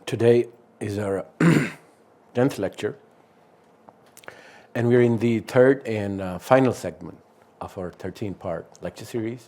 Today is our 10th lecture, and we're in the third and final segment of our 13-part lecture series.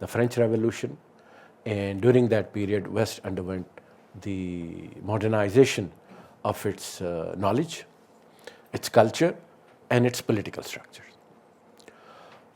the French Revolution, and during that period West underwent the modernization of its knowledge, its culture and its political structure.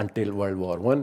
until World War I,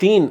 3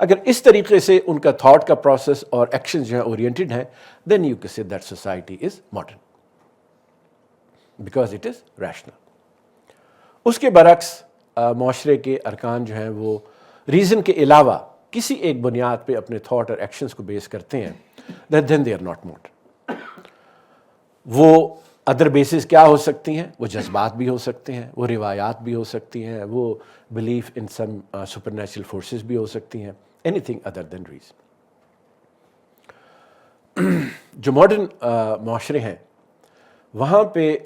اگر اس طریقے سے ان کا thought کا process اور action جو ہیں oriented ہیں, then you can say that society is modern because it is rational. اس کے برعکس معاشرے کے ارکان جو ہیں وہ ریزن کے علاوہ کسی ایک بنیاد پہ اپنے تھاٹ اور ایکشنز کو بیس کرتے ہیں, دین دے آر ناٹ ماڈرن. وہ ادر بیسز کیا ہو سکتی ہیں؟ وہ جذبات بھی ہو سکتے ہیں, وہ روایات بھی ہو سکتی ہیں, وہ belief in some super natural forces بھی ہو سکتی ہیں, any thing other than reason. جو ماڈرن معاشرے ہیں وہاں پہ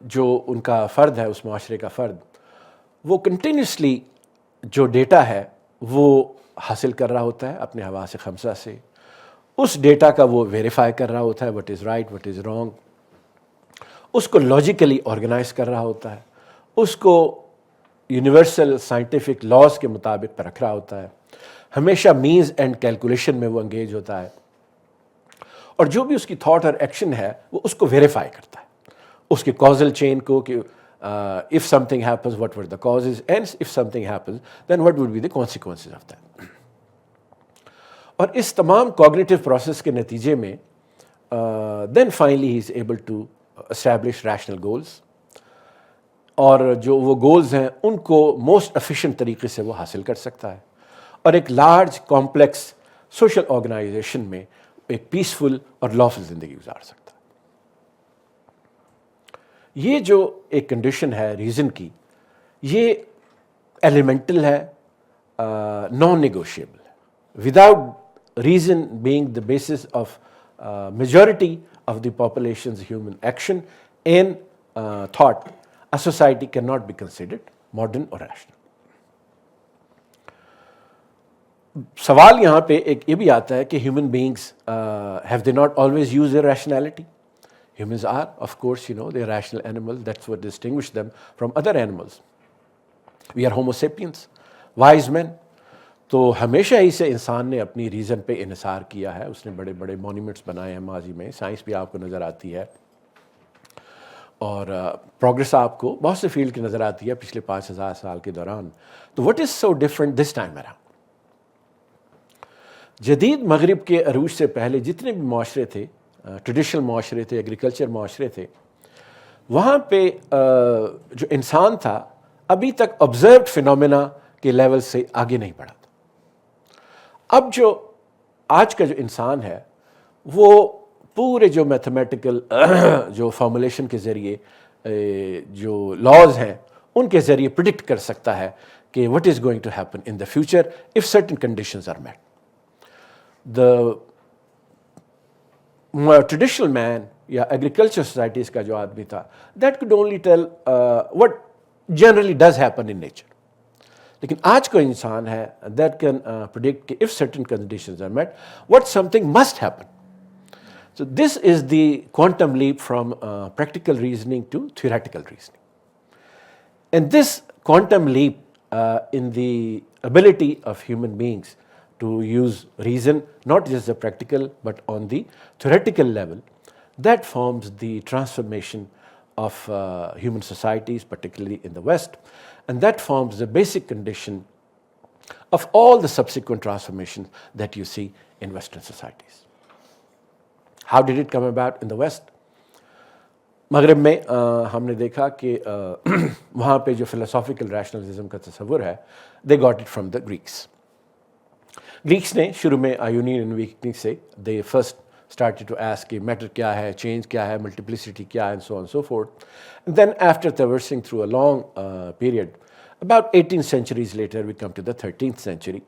جو ان کا فرد ہے, اس معاشرے کا فرد, وہ کنٹینیوسلی جو ڈیٹا ہے وہ حاصل کر رہا ہوتا ہے اپنے حواس خمسہ سے. اس ڈیٹا کا وہ ویریفائی کر رہا ہوتا ہے, what is right what is wrong. اس کو لاجیکلی آرگنائز کر رہا ہوتا ہے, اس کو یونیورسل سائنٹیفک لاز کے مطابق پر رکھ رہا ہوتا ہے. ہمیشہ مینز اینڈ کیلکولیشن میں وہ انگیج ہوتا ہے, اور جو بھی اس کی تھاٹ اور ایکشن ہے وہ اس کو ویریفائی کرتا ہے, اس کے کازل چین کو, کہ if something happens what were the causes, and if something happens then what would be the consequences of that. اور اس تمام کوگنیٹو پروسیس کے نتیجے میں then finally he is able to establish rational goals, اور جو وہ گولز ہیں ان کو موسٹ ایفیشینٹ طریقے سے وہ حاصل کر سکتا ہے, اور ایک لارج کمپلیکس سوشل آرگنائزیشن میں ایک پیسفل اور لافل زندگی گزار سکتا ہے. یہ جو ایک کنڈیشن ہے ریزن کی, یہ ایلیمنٹل ہے, نان نیگوشیبل ہے. Without reason being the basis of majority of the populations human action and thought, a society cannot be considered modern or rational. سوال یہاں پہ ایک یہ بھی آتا ہے کہ human beings have they not always used their rationality? Humans are, of course, they are rational animals. That's what distinguishes them from other animals. We are homo sapiens, wise men. تو ہمیشہ ہی سے انسان نے اپنی ریزن پہ انحصار کیا ہے. اس نے بڑے بڑے مونیومنٹس بنائے ہیں ماضی میں, سائنس بھی آپ کو نظر آتی ہے, اور پروگرس آپ کو بہت سے فیلڈ کی نظر آتی ہے پچھلے 5000 سال کے دوران. تو what is so different this time around? جدید مغرب کے عروج سے پہلے جتنے بھی معاشرے تھے, ٹریڈیشنل معاشرے تھے, ایگریکلچر معاشرے تھے, وہاں پہ جو انسان تھا ابھی تک آبزروڈ فینومینا کے لیول سے آگے نہیں بڑھا تھا. اب جو آج کا جو انسان ہے وہ پورے جو میتھمیٹیکل جو فارمولیشن کے ذریعے جو لاز ہیں ان کے ذریعے پریڈکٹ کر سکتا ہے کہ what is going to happen in the future if certain conditions are met. The traditional man یا ایگریکلچر سوسائٹیز کا جو آدمی تھا, that could only tell what generally does happen in nature. لیکن آج کا انسان ہے دیٹ کین پریڈکٹ کہ if certain conditions are met what something must happen. So this is the quantum leap from practical reasoning to theoretical reasoning. And this quantum leap in the ability of human beings to use reason, not just the practical but on the theoretical level, that forms the transformation of human societies, particularly in the West, and that forms the basic condition of all the subsequent transformations that you see in Western societies. How did it come about in the West? مغرب میں ہم نے دیکھا کہ وہاں پہ جو philosophical rationalism کا تصور ہے, they got it from the Greeks. Greeks نے شروع میں آیونین اینڈ ویکنگ سے they first started to ask کہ میٹر کیا ہے, چینج کیا ہے, ملٹیپلسٹی کیا ہے, and so on and so forth. And then after traversing through a long period, about 18 centuries later we come to the 13th century.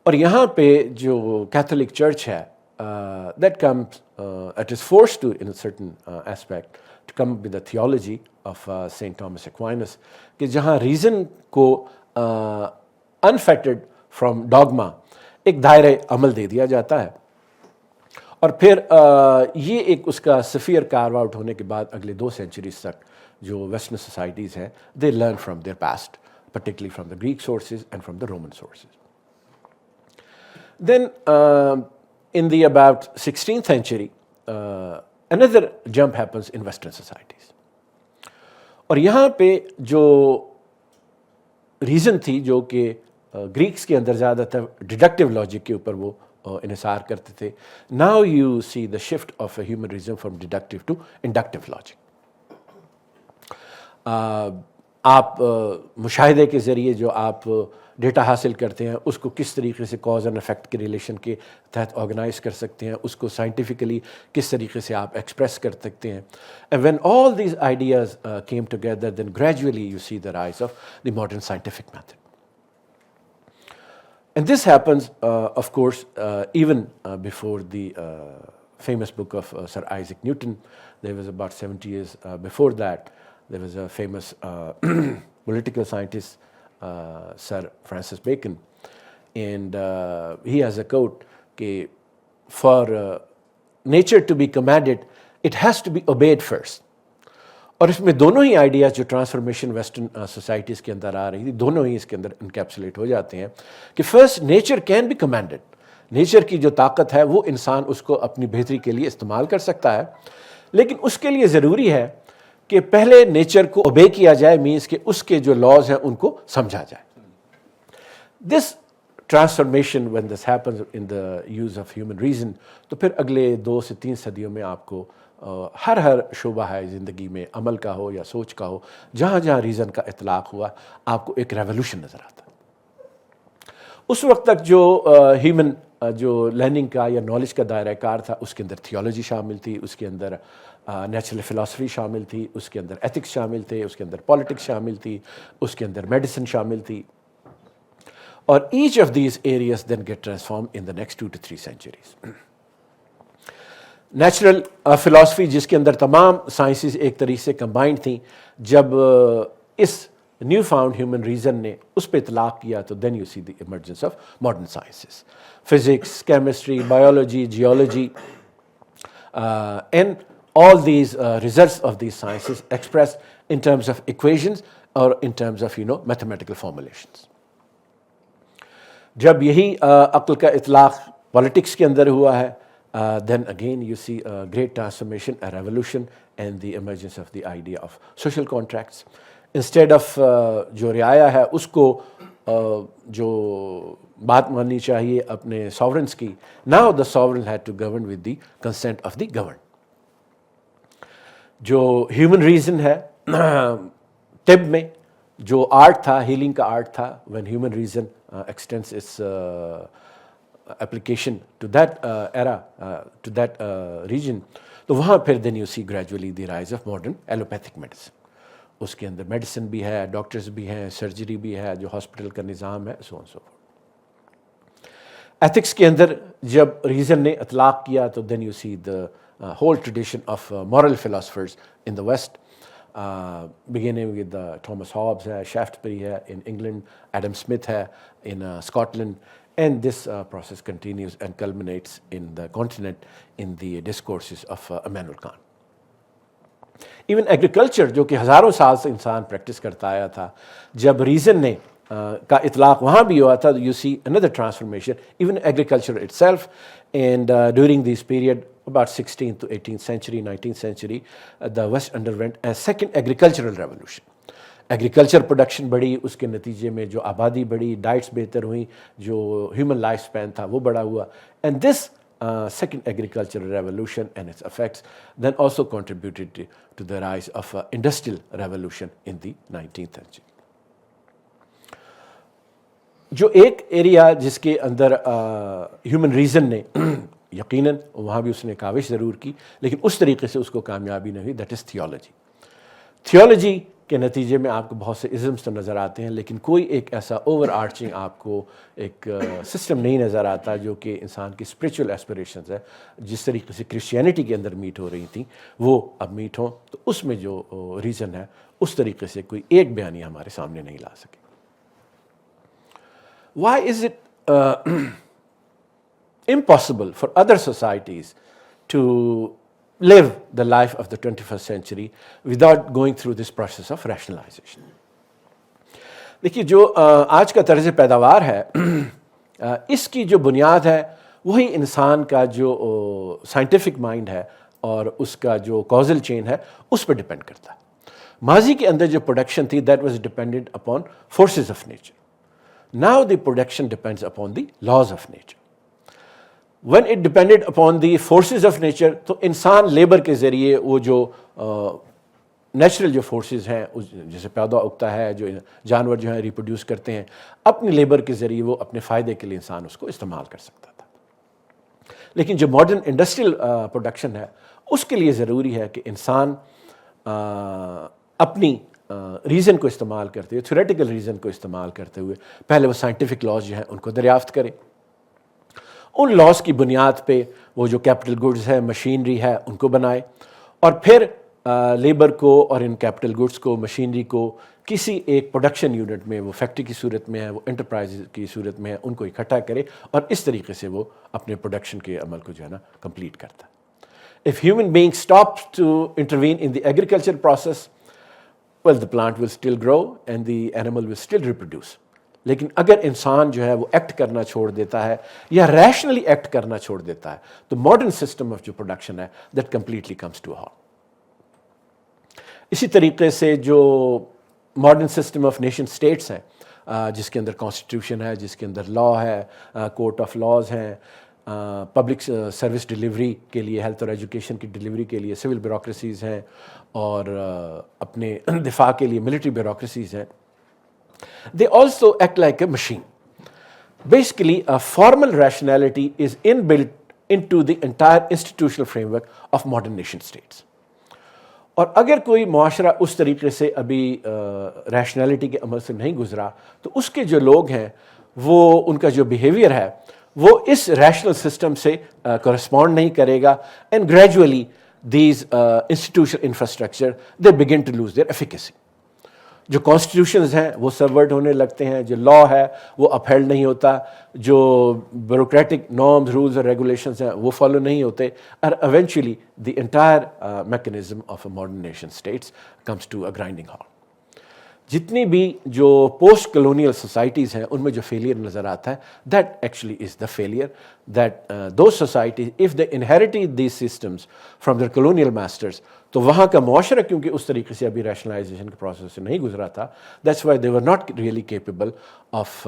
اور یہاں پہ جو کیتھولک چرچ ہے, that comes, it is forced to, in a certain aspect, to come with the theology of Saint Thomas Aquinas, کہ جہاں reason کو unfettered from dogma ایک دائرۂ عمل دے دیا جاتا ہے, اور پھر یہ ایک اس کا سفیر کارو آؤٹ ہونے کے بعد اگلے 2 سینچریز تک جو ویسٹرن سوسائٹیز ہیں they learn from their past, particularly from the Greek sources and from the Roman sources. Then in the about 16th century, another jump happens in Western societies. اور یہاں پہ جو ریزن تھی جو کہ گریکس کے اندر زیادہ تر ڈیڈکٹیو لاجک کے اوپر وہ انحصار کرتے تھے. Now you see the shift of a human reason from deductive to inductive logic. آپ مشاہدے کے ذریعے جو آپ ڈیٹا حاصل کرتے ہیں اس کو کس طریقے سے کاز اینڈ افیکٹ کے ریلیشن کے تحت آرگنائز کر سکتے ہیں, اس کو سائنٹیفکلی کس طریقے سے آپ ایکسپریس کر سکتے ہیں. And when all these ideas came together then gradually you see the rise of the modern scientific method. And this happens, of course, even before the famous book of Sir Isaac Newton. There was about 70 years before that, there was a famous political scientist, Sir Francis Bacon. And he has a quote, for nature to be commanded, it has to be obeyed first. اور اس میں دونوں ہی ideas جو transformation western societies کے اندر آ رہی تھی, دونوں ہی اس کے اندر encapsulate ہو جاتے ہیں کہ first nature can be commanded. Nature کی جو طاقت ہے وہ انسان اس کو اپنی بہتری کے لیے استعمال کر سکتا ہے, لیکن اس کے لیے ضروری ہے کہ پہلے نیچر کو اوبے کیا جائے, مینس کہ اس کے جو لاز ہیں ان کو سمجھا جائے. This transformation when this happens in the use of human reason, تو پھر اگلے 2 سے 3 صدیوں میں آپ کو ہر شعبہ ہے زندگی میں, عمل کا ہو یا سوچ کا ہو, جہاں جہاں ریزن کا اطلاق ہوا آپ کو ایک ریولوشن نظر آتا ہے. اس وقت تک جو ہیومن جو لرننگ کا یا نالج کا دائرہ کار تھا, اس کے اندر تھیولوجی شامل تھی, اس کے اندر نیچرل فلاسفی شامل تھی, اس کے اندر ایتھکس شامل تھے, اس کے اندر پالیٹکس شامل تھی, اس کے اندر میڈیسن شامل تھی. اور each of these areas then get transform in the next 2 to 3 centuries. Natural philosophy جس کے اندر تمام سائنسز ایک طریقے سے کمبائنڈ تھیں, جب اس نیو فاؤنڈ ہیومن ریزن نے اس پہ اطلاق کیا تو then you see the emergence of modern sciences, physics, chemistry, biology, geology, and all these results of these sciences expressed in terms of equations or in terms of mathematical formulations. جب یہی عقل کا اطلاق پالیٹکس کے اندر ہوا ہے, then again you see a great transformation, a revolution, and the emergence of the idea of social contracts. Instead of جو رعایا ہے اس کو جو بات ماننی چاہیے اپنے sovereigns کی, now the sovereign had to govern with the consent of the governed. جو ہیومن ریزن ہے طب میں جو آرٹ تھا, ہیلنگ کا آرٹ تھا, when human reason extends its application to that era, to that region, تو وہاں پھر then you see gradually the rise of modern allopathic medicine. اس کے اندر میڈیسن بھی ہے, ڈاکٹرز بھی ہیں, سرجری بھی ہے, جو ہاسپٹل کا نظام ہے, so on so forth. Ethics کے اندر جب ریزن نے اطلاق کیا تو then you see the whole tradition of moral philosophers in the West, beginning with Thomas Hobbes hai, Shaftesbury hai in England, Adam Smith hai in Scotland, and this process continues and culminates in the continent in the discourses of Immanuel Kant. Even agriculture جو کہ ہزاروں سال سے انسان practice کرتا آیا تھا, جب ریزن نے کا اطلاق وہاں بھی ہوا تھا, you see another transformation, even agriculture itself. And during this period, about 16th to 18th century, 19th century, the West underwent a second agricultural revolution. Agriculture production بڑھی, اس کے نتیجے میں جو آبادی بڑھی, ڈائٹس بہتر ہوئیں, جو ہیومن لائف اسپین تھا وہ بڑا ہوا. And this second agricultural revolution and its effects then also contributed to the rise of industrial revolution in the 19th century. جو ایک ایریا جس کے اندر ہیومن ریزن نے یقیناً وہاں بھی اس نے کاوش ضرور کی, لیکن اس طریقے سے اس کو کامیابی نہیں ہوئی, دیٹ از تھیولوجی. تھیولوجی کے نتیجے میں آپ کو بہت سے ازمس تو نظر آتے ہیں, لیکن کوئی ایک ایسا اوور آرچنگ آپ کو ایک سسٹم نہیں نظر آتا جو کہ انسان کی اسپریچول ایسپریشنز ہے, جس طریقے سے کرسچینٹی کے اندر میٹ ہو رہی تھیں وہ اب میٹ ہوں. تو اس میں جو ریزن ہے اس طریقے سے کوئی ایک بیانیہ ہمارے سامنے نہیں لا سکے. Why is it impossible for other societies to live the life of the 21st century without going through this process of rationalization? دیکھیے, جو آج کا طرز پیداوار ہے اس کی جو بنیاد ہے وہی انسان کا جو سائنٹیفک مائنڈ ہے اور اس کا جو کازل چین ہے اس پہ ڈپینڈ کرتا ہے. ماضی کے اندر جو پروڈکشن تھی that was dependent upon forces of nature. Now the production depends upon the laws of nature. When it depended upon the forces of nature, تو انسان لیبر کے ذریعے وہ جو نیچرل جو فورسز ہیں جیسے پیدا اگتا ہے، جو جانور جو ہیں ریپروڈیوس کرتے ہیں، اپنی لیبر کے ذریعے وہ اپنے فائدے کے لیے انسان اس کو استعمال کر سکتا تھا. لیکن جو ماڈرن انڈسٹریل پروڈکشن ہے اس کے لیے ضروری ہے کہ انسان اپنی ریزن کو استعمال کرتے ہوئے، تھیوریٹیکل ریزن کو استعمال کرتے ہوئے، پہلے وہ سائنٹیفک لاز جو ہیں ان کو دریافت کرے. ان لاز کی بنیاد پہ وہ جو کیپٹل گڈز ہے، مشینری ہے، ان کو بنائے، اور پھر لیبر کو اور ان کیپٹل گڈز کو، مشینری کو کسی ایک پروڈکشن یونٹ میں، وہ فیکٹری کی صورت میں ہے، وہ انٹرپرائز کی صورت میں ہے، ان کو اکٹھا کرے اور اس طریقے سے وہ اپنے پروڈکشن کے عمل کو جو ہے نا کمپلیٹ کرتا ہے. If human being stops to intervene in the agricultural process, well, the plant will still grow and the animal will still reproduce. لیکن اگر انسان جو ہے وہ ایکٹ کرنا چھوڑ دیتا ہے یا ریشنلی ایکٹ کرنا چھوڑ دیتا ہے تو ماڈرن سسٹم آف جو پروڈکشن ہے that completely comes to halt. اسی طریقے سے جو modern system of nation states ہیں، جس کے اندر کانسٹیٹیوشن ہے، جس کے اندر لا ہے، کورٹ آف لاز ہیں، پبلک سروس ڈلیوری کے لیے، ہیلتھ اور ایجوکیشن کی ڈلیوری کے لیے سول بیوروکریسیز ہیں، اور اپنے دفاع کے لیے ملٹری بیوروکریسیز ہیں. They also act like a machine. Basically, a formal rationality is inbuilt into the entire institutional framework of modern nation states. اور اگر کوئی معاشرہ اس طریقے سے ابھی ریشنلٹی کے عمل سے نہیں گزرا تو اس کے جو لوگ ہیں وہ ان کا جو بیہیویئر ہے وہ اس ریشنل سسٹم سے کورسپونڈ نہیں کرے گا، and gradually these institutional infrastructure they begin to lose their efficacy. جو کانسٹیٹیوشنز ہیں وہ سبورٹ ہونے لگتے ہیں، جو لا ہے وہ اپہیلڈ نہیں ہوتا، جو بیوروکریٹک نارمز، رولز اور ریگولیشنز ہیں وہ فالو نہیں ہوتے، اور eventually the entire mechanism of a modern nation states comes to a grinding halt. جتنی بھی جو پوسٹ کلونیل سوسائٹیز ہیں ان میں جو فیلئر نظر آتا ہے that actually is the failure that those societies if they inherited these systems from their colonial masters, تو وہاں کا معاشرہ کیونکہ اس طریقے سے ابھی ریشنلائزیشن کے پروسیس سے نہیں گزرا تھا، that's why they were not really capable of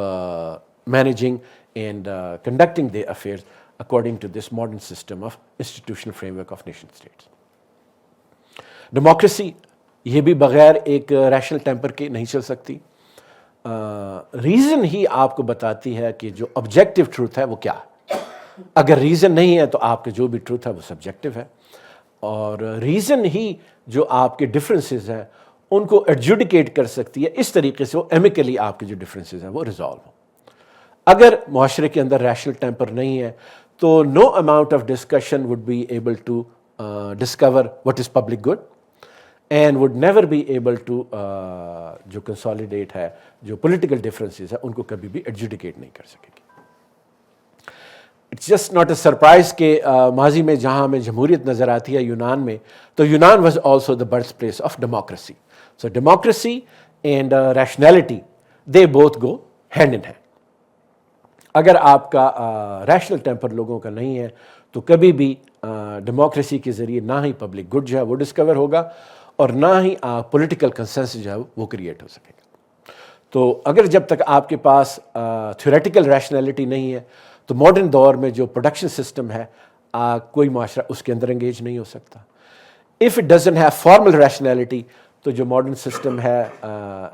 managing and conducting their affairs according to this modern system of institutional framework of nation states. Democracy یہ بھی بغیر ایک ریشنل ٹیمپر کے نہیں چل سکتی. ریزن ہی آپ کو بتاتی ہے کہ جو آبجیکٹو ٹروتھ ہے وہ کیا ہے. اگر ریزن نہیں ہے تو آپ کے جو بھی ٹروتھ ہے وہ سبجیکٹو ہے، اور ریزن ہی جو آپ کے ڈفرینسز ہیں ان کو ایڈجوڈیکیٹ کر سکتی ہے اس طریقے سے وہ ایمیکلی آپ کے جو ڈفرینسز ہیں وہ ریزالو ہوں. اگر معاشرے کے اندر ریشنل ٹیمپر نہیں ہے تو no amount of discussion would be able to discover what is public good and would never be able to جو کنسالیڈیٹ ہے جو پولیٹیکل ڈفرینسز ہیں ان کو کبھی بھی ایڈجوڈیکیٹ نہیں کر سکے گی. It's just not a surprise کہ ماضی میں جہاں ہمیں جمہوریت نظر آتی ہے یونان میں، تو یونان was also the birth place of democracy. So democracy and rationality they both go hand in hand. اگر آپ کا ریشنل ٹیمپر لوگوں کا نہیں ہے تو کبھی بھی ڈیموکریسی کے ذریعے نہ ہی پبلک گڈ جو ہے وہ ڈسکور ہوگا اور نہ ہی پولیٹیکل کنسنسس جو ہے وہ کریٹ ہو سکے گا. تو اگر جب تک آپ کے پاس تھیوریٹیکل ریشنلٹی نہیں ہے تو ماڈرن دور میں جو پروڈکشن سسٹم ہے کوئی معاشرہ اس کے اندر انگیج نہیں ہو سکتا. If it doesn't have formal rationality تو جو ماڈرن سسٹم ہے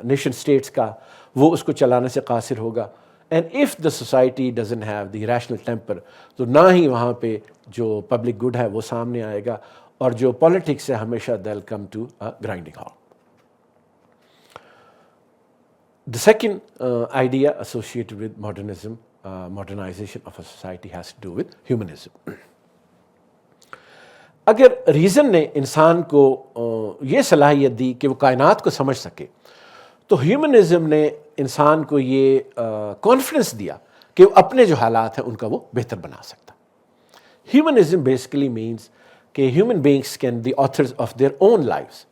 نیشن اسٹیٹس کا وہ اس کو چلانے سے قاصر ہوگا. And if the society doesn't have the rational temper تو نہ ہی وہاں پہ جو پبلک گڈ ہے وہ سامنے آئے گا، اور جو پالیٹکس ہے ہمیشہ they'll come to a grinding halt. The second idea associated with modernism, modernization of a society has to do with humanism. اگر ریزن نے انسان کو یہ صلاحیت دی کہ وہ کائنات کو سمجھ سکے تو ہیومنزم نے انسان کو یہ کانفیڈنس دیا کہ وہ اپنے جو حالات ہیں ان کا وہ بہتر بنا سکتا. ہیومنزم بیسیکلی مینس کہ human beings can the authors of their own lives.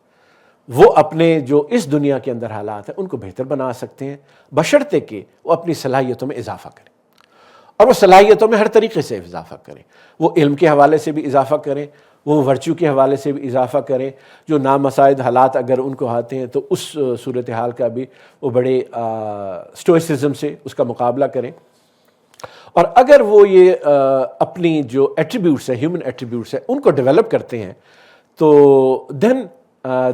وہ اپنے جو اس دنیا کے اندر حالات ہیں ان کو بہتر بنا سکتے ہیں بشرطے کہ وہ اپنی صلاحیتوں میں اضافہ کریں، اور وہ صلاحیتوں میں ہر طریقے سے اضافہ کریں. وہ علم کے حوالے سے بھی اضافہ کریں، وہ ورچو کے حوالے سے بھی اضافہ کریں. جو نامساعد حالات اگر ان کو آتے ہیں تو اس صورتحال کا بھی وہ بڑے اسٹوئسزم سے اس کا مقابلہ کریں. اور اگر وہ یہ اپنی جو ایٹریبیوٹس ہیں ہیومن ایٹریبیوٹس ہیں ان کو ڈیولپ کرتے ہیں تو دین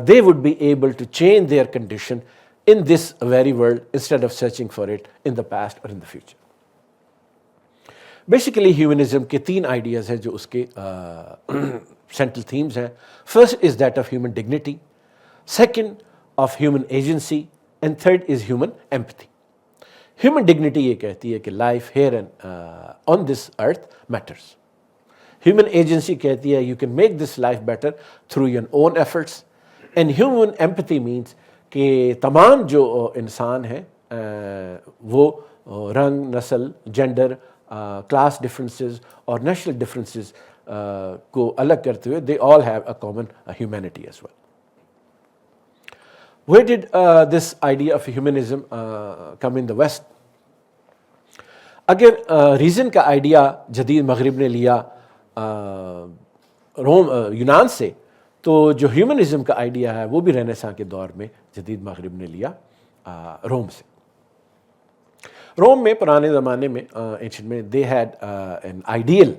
they would be able to change their condition in this very world instead of searching for it in the past or in the future. Basically humanism کے 3 آئیڈیاز ہیں جو اس کے سینٹرل تھیمز ہیں. First is that of human dignity, second of human agency, and third is human empathy. Human dignity یہ کہتی ہے کہ life here and on this earth matters. Human agency کہتی ہے you can make this life better through your own efforts. And human empathy means کہ تمام جو انسان ہیں وہ رنگ, نسل, جینڈر, کلاس ڈفرینسز اور نیشنل ڈفرینسز کو الگ کرتے ہوئے they all have a common humanity as well. Where did this idea of humanism come in the West? اگر ریزن کا آئیڈیا جدید مغرب نے لیا یونان سے تو جو ہیومنزم کا آئیڈیا ہے وہ بھی رینیساں کے دور میں جدید مغرب نے لیا روم سے. روم میں پرانے زمانے میں اینشنٹ میں they had an ideal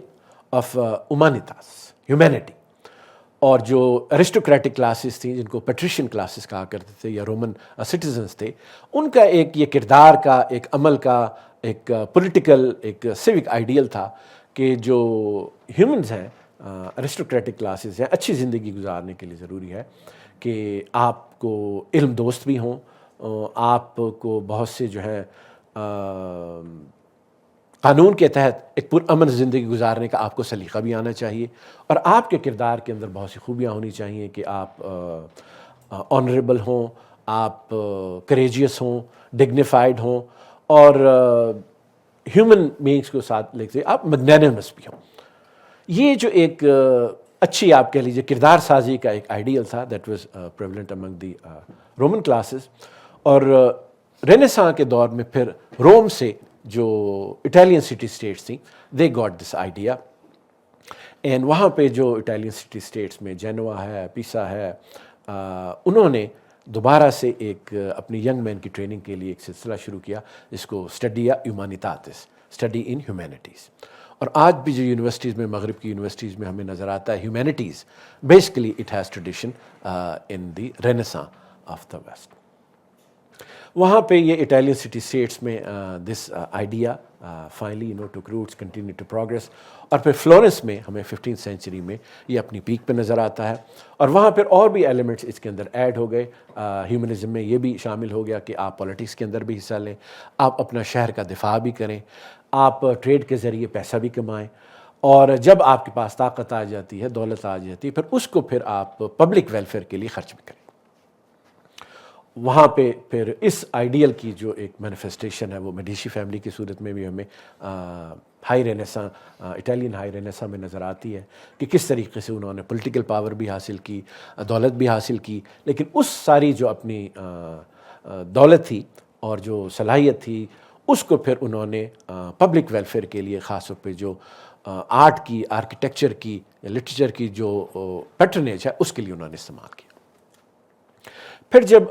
of humanitas, humanity. اور جو ایرسٹوکریٹک کلاسز تھیں جن کو پیٹریشین کلاسز کہا کرتے تھے یا رومن سٹیزنس تھے, ان کا ایک یہ کردار کا, ایک عمل کا, ایک پولیٹیکل, ایک سیوک آئیڈیل تھا کہ جو ہیومنز ہیں, ایرسٹوکریٹک کلاسز ہیں, اچھی زندگی گزارنے کے لیے ضروری ہے کہ آپ کو علم دوست بھی ہوں, آپ کو بہت سے جو ہے قانون کے تحت ایک پرامن زندگی گزارنے کا آپ کو سلیقہ بھی آنا چاہیے, اور آپ کے کردار کے اندر بہت سی خوبیاں ہونی چاہیے کہ آپ آنریبل ہوں, آپ کریجیس ہوں, ڈگنیفائڈ ہوں, اور ہیومن بینگس کو ساتھ لے کے آپ میگنینمس بھی ہوں. یہ جو ایک اچھی آپ کہہ لیجیے کردار سازی کا ایک آئیڈیل تھا that was prevalent Umang the Roman classes. اور رینیساں کے دور میں پھر روم سے جو اٹیلین سٹی اسٹیٹس تھیں they got this idea, and وہاں پہ جو اٹیلین سٹی اسٹیٹس میں جینوا ہے, پیسا ہے, انہوں نے دوبارہ سے ایک اپنی ینگ مین کی ٹریننگ کے لیے ایک سلسلہ شروع کیا جس کو اسٹڈیا ہیومانیتاتس, اسٹڈی ان ہیومینٹیز. اور آج بھی جو یونیورسٹیز میں, مغرب کی یونیورسٹیز میں ہمیں نظر آتا ہے humanities, basically it has tradition in the Renaissance of the West. وہاں پہ یہ اٹیلین سٹی اسٹیٹس میں this idea finally took roots, continue to progress. اور پھر فلورنس میں ہمیں 15th سینچری میں یہ اپنی پیک پہ نظر آتا ہے, اور وہاں پھر اور بھی ایلیمنٹس اس کے اندر ایڈ ہو گئے. ہیومنزم میں یہ بھی شامل ہو گیا کہ آپ پولیٹکس کے اندر بھی حصہ لیں, آپ اپنا شہر کا دفاع بھی کریں, آپ ٹریڈ کے ذریعے پیسہ بھی کمائیں, اور جب آپ کے پاس طاقت آ جاتی ہے, دولت آ جاتی ہے, پھر اس کو پھر آپ پبلک ویلفیئر کے لیے خرچ بھی کریں. وہاں پہ پھر اس آئیڈیل کی جو ایک مینیفیسٹیشن ہے وہ میڈیشی فیملی کی صورت میں بھی ہمیں ہائی رینیساں, اٹیلین ہائی رینیساں میں نظر آتی ہے کہ کس طریقے سے انہوں نے پولیٹیکل پاور بھی حاصل کی, دولت بھی حاصل کی, لیکن اس ساری جو اپنی دولت تھی اور جو صلاحیت تھی اس کو پھر انہوں نے پبلک ویلفیئر کے لیے, خاص طور پہ جو آرٹ کی, آرکیٹیکچر کی, لٹریچر کی جو پیٹرنیج ہے اس کے لیے انہوں نے استعمال کیا. پھر جب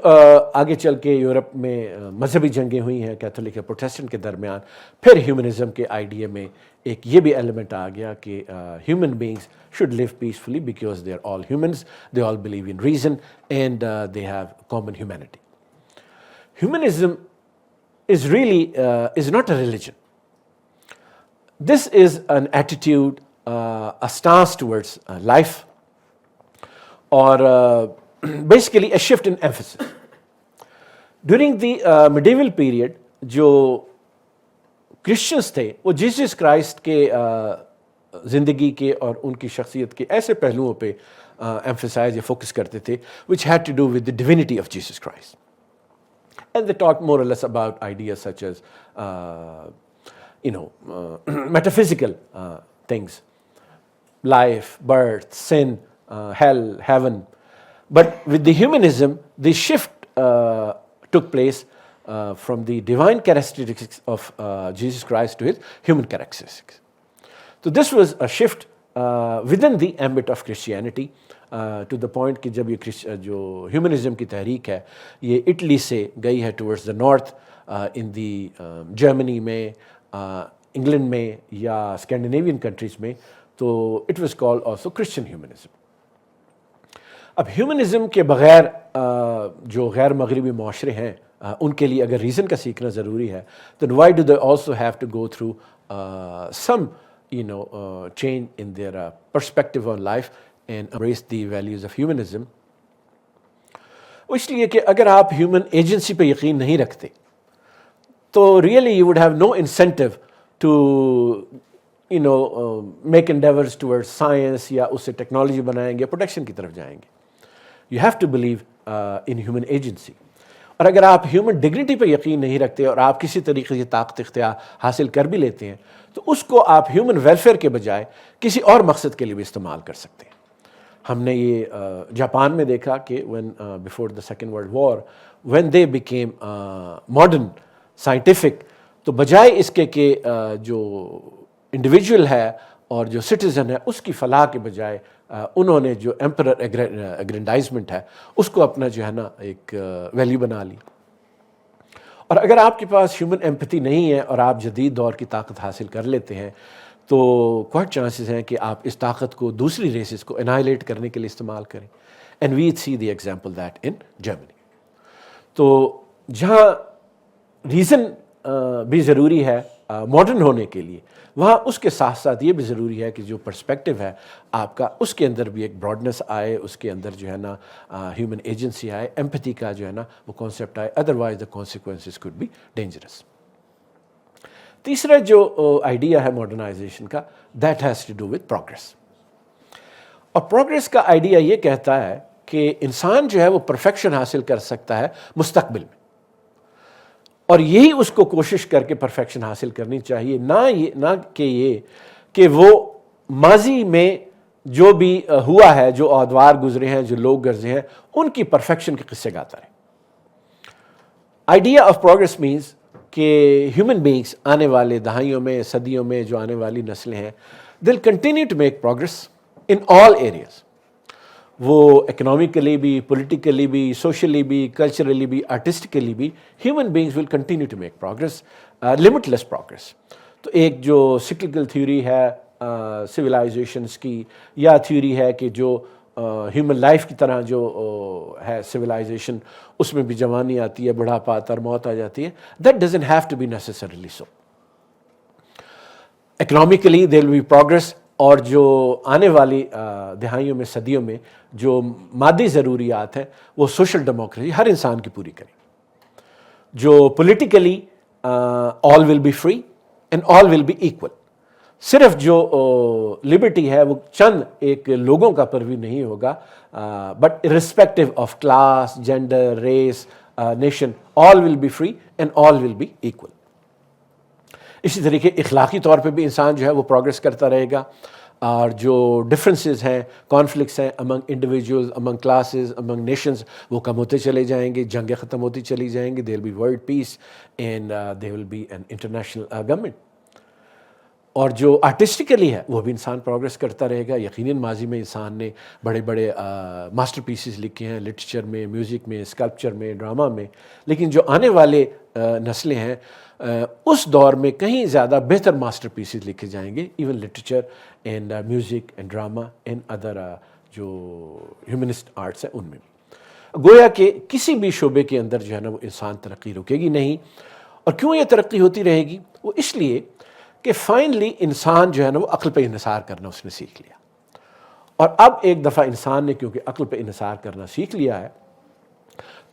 آگے چل کے یورپ میں مذہبی جنگیں ہوئی ہیں کیتھولک اور پروٹیسٹنٹ کے درمیان, پھر ہیومنزم کے آئیڈیا میں ایک یہ بھی ایلیمنٹ آ گیا کہ human beings should live peacefully because they are all humans, they all believe in reason and they have common humanity. Humanism is really is not a religion. This is an attitude, a stance towards life, or basically a shift in emphasis. During the medieval period, جو Christians تھے وہ Jesus Christ کے زندگی کے اور ان کی شخصیت کے ایسے پہلوؤں پہ emphasize یا focus کرتے تھے which had to do with the divinity of Jesus Christ. And they talked more or less about ideas such as, metaphysical things, life, birth, sin, hell, heaven. But with the humanism, the shift took place from the divine characteristics of Jesus Christ to his human characteristics. So this was a shift within the ambit of Christianity, to the point کہ جب یہ جو humanism کی تحریک ہے یہ Italy سے گئی ہے ٹورڈز دا نارتھ، ان دی جرمنی میں، انگلینڈ میں یا اسکینڈینیوین کنٹریز میں، تو it was called also Christian humanism. اب ہیومنزم کے بغیر جو غیر مغربی معاشرے ہیں ان کے لیے اگر ریزن کا سیکھنا ضروری ہے then why do they also have to go through some change in their perspective on life and embrace the values of humanism. اس لیے کہ اگر آپ ہیومن ایجنسی پہ یقین نہیں رکھتے تو really you would have no incentive to make endeavors towards science یا اس سے ٹیکنالوجی بنائیں گے، پروڈکشن کی طرف جائیں گے. You have to believe in human agency. اور اگر آپ ہیومن ڈگنیٹی پہ یقین نہیں رکھتے اور آپ کسی طریقے سے طاقت اختیار حاصل کر بھی لیتے ہیں تو اس کو آپ ہیومن ویلفیئر کے بجائے کسی اور مقصد کے لیے بھی استعمال کر سکتے ہیں. ہم نے یہ جاپان میں دیکھا کہ when before the Second World War when they became modern scientific، تو بجائے اس کے کہ جو انڈیویجول ہے اور جو سٹیزن ہے اس کی فلاح کے بجائے انہوں نے جو ایمپرر اگرینڈائزمنٹ ہے اس کو اپنا جو ہے نا ایک ویلیو بنا لی. اور اگر آپ کے پاس ہیومن ایمپتھی نہیں ہے اور آپ جدید دور کی طاقت حاصل کر لیتے ہیں تو کوائٹ چانسز ہیں کہ آپ اس طاقت کو دوسری ریسز کو انائلیٹ کرنے کے لیے استعمال کریں. And we see the example that in Germany. تو جہاں ریزن بھی ضروری ہے ماڈرن ہونے کے لیے، وہاں اس کے ساتھ ساتھ یہ بھی ضروری ہے کہ جو پرسپیکٹیو ہے آپ کا اس کے اندر بھی ایک براڈنس آئے، اس کے اندر جو ہے نا ہیومن ایجنسی آئے، ایمپتھی کا جو ہے نا وہ کانسیپٹ آئے، otherwise the consequences could be dangerous. تیسرا جو آئیڈیا ہے ماڈرنائزیشن کا، that has to do with progress. اور پروگریس کا آئیڈیا یہ کہتا ہے کہ انسان جو ہے وہ پرفیکشن حاصل کر سکتا ہے مستقبل میں، اور یہی اس کو کوشش کر کے پرفیکشن حاصل کرنی چاہیے، نہ کہ یہ کہ وہ ماضی میں جو بھی ہوا ہے، جو ادوار گزرے ہیں، جو لوگ گزرے ہیں، ان کی پرفیکشن کے قصے گاتا رہے. آئیڈیا آف پروگریس مینس کہ ہیومن بینگس آنے والے دہائیوں میں، صدیوں میں جو آنے والی نسلیں ہیں they will continue to make progress in all areas. وہ اکنامکلی بھی، پولیٹیکلی بھی، سوشلی بھی، کلچرلی بھی، آرٹسٹکلی بھی human beings will continue to make progress, limitless progress. تو ایک جو سکلکل تھیوری ہے سویلائزیشنس کی، یا تھیوری ہے کہ جو ہیومن لائف کی طرح جو ہے سویلائزیشن، اس میں بھی جوانی آتی ہے، بڑھاپا آتا ہے، موت آ جاتی ہے، that doesn't have to be necessarily so. Economically there will be progress, اور جو آنے والی دہائیوں میں، صدیوں میں جو مادی ضروریات ہیں وہ سوشل ڈیموکریسی ہر انسان کی پوری کریں. جو politically all will be free and all will be equal. صرف جو لبرٹی ہے وہ چند ایک لوگوں کا پروی نہیں ہوگا، but irrespective of class, gender, race, nation, all will be free and all will be equal. اسی طریقے اخلاقی طور پہ بھی انسان جو ہے وہ پروگریس کرتا رہے گا، اور جو ڈفرینسز ہیں، کانفلکٹس ہیں امنگ انڈیویجولز، امنگ کلاسز، امنگ نیشنز، وہ کم ہوتے چلے جائیں گے، جنگیں ختم ہوتی چلی جائیں گی. There will be world peace and there will be an international government. اور جو آرٹسٹکلی ہے وہ بھی انسان پروگریس کرتا رہے گا. یقیناً ماضی میں انسان نے بڑے بڑے ماسٹر پیسز لکھے ہیں، لٹریچر میں، میوزک میں، اسکلپچر میں، ڈرامہ میں، لیکن جو آنے والے نسلیں ہیں اس دور میں کہیں زیادہ بہتر ماسٹر پیسز لکھے جائیں گے، even literature and music and drama and other جو ہیومنسٹ آرٹس ہیں ان میں بھی. گویا کہ کسی بھی شعبے کے اندر جو ہے نا وہ انسان ترقی رکے گی نہیں. اور کیوں یہ ترقی ہوتی رہے گی؟ وہ اس لیے کہ فائنلی انسان جو ہے نا وہ عقل پہ انحصار کرنا اس نے سیکھ لیا. اور اب ایک دفعہ انسان نے کیونکہ عقل پہ انحصار کرنا سیکھ لیا ہے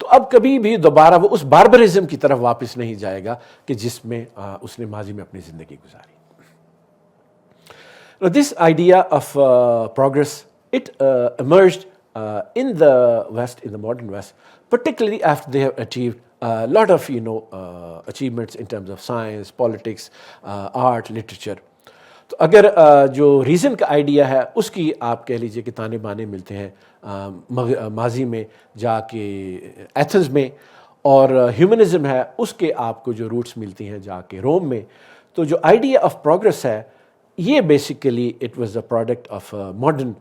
تو اب کبھی بھی دوبارہ وہ اس باربرزم کی طرف واپس نہیں جائے گا کہ جس میں اس نے ماضی میں اپنی زندگی گزاری. Now this idea of progress, it emerged in the West, in the modern West, particularly after they have achieved a lot of achievements in terms of science, politics, art, literature. تو اگر جو ریزن کا idea ہے اس کی آپ کہہ لیجئے کہ تانے بانے ملتے ہیں ماضی میں جا کے ایتھنز میں، اور ہیومنزم ہے اس کے آپ کو جو روٹس ملتی ہیں جا کے روم میں. تو جو آئیڈیا آف پروگریس ہے یہ basically it was a product of modern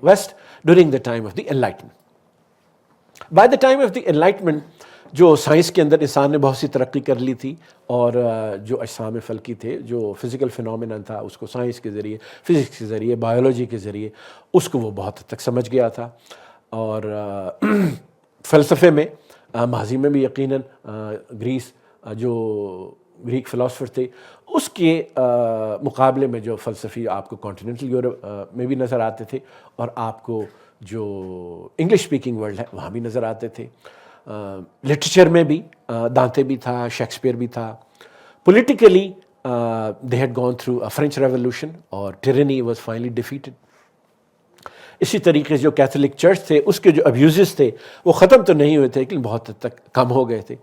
west during the time of the enlightenment. By the time of the enlightenment جو سائنس کے اندر انسان نے بہت سی ترقی کر لی تھی, اور جو اجسام فلکی تھے, جو فزیکل فینومینن تھا, اس کو سائنس کے ذریعے, فزکس کے ذریعے, بایولوجی کے ذریعے اس کو وہ بہت حد تک سمجھ گیا تھا. اور فلسفے میں ماضی میں بھی یقیناً گریس, جو گریک فلاسفر تھے, اس کے مقابلے میں جو فلسفی آپ کو کانٹیننٹل یورپ میں بھی نظر آتے تھے, اور آپ کو جو انگلش اسپیکنگ ورلڈ ہے وہاں بھی نظر آتے تھے. لٹریچر میں بھی دانتے بھی تھا, شیکسپیئر بھی تھا. Politically they had gone through French revolution, اور ٹیرنی واز فائنلی ڈیفیٹڈ. اسی طریقے سے جو کیتھولک چرچ تھے اس کے جو ابیوزز تھے وہ ختم تو نہیں ہوئے تھے لیکن بہت حد تک کم ہو گئے تھے.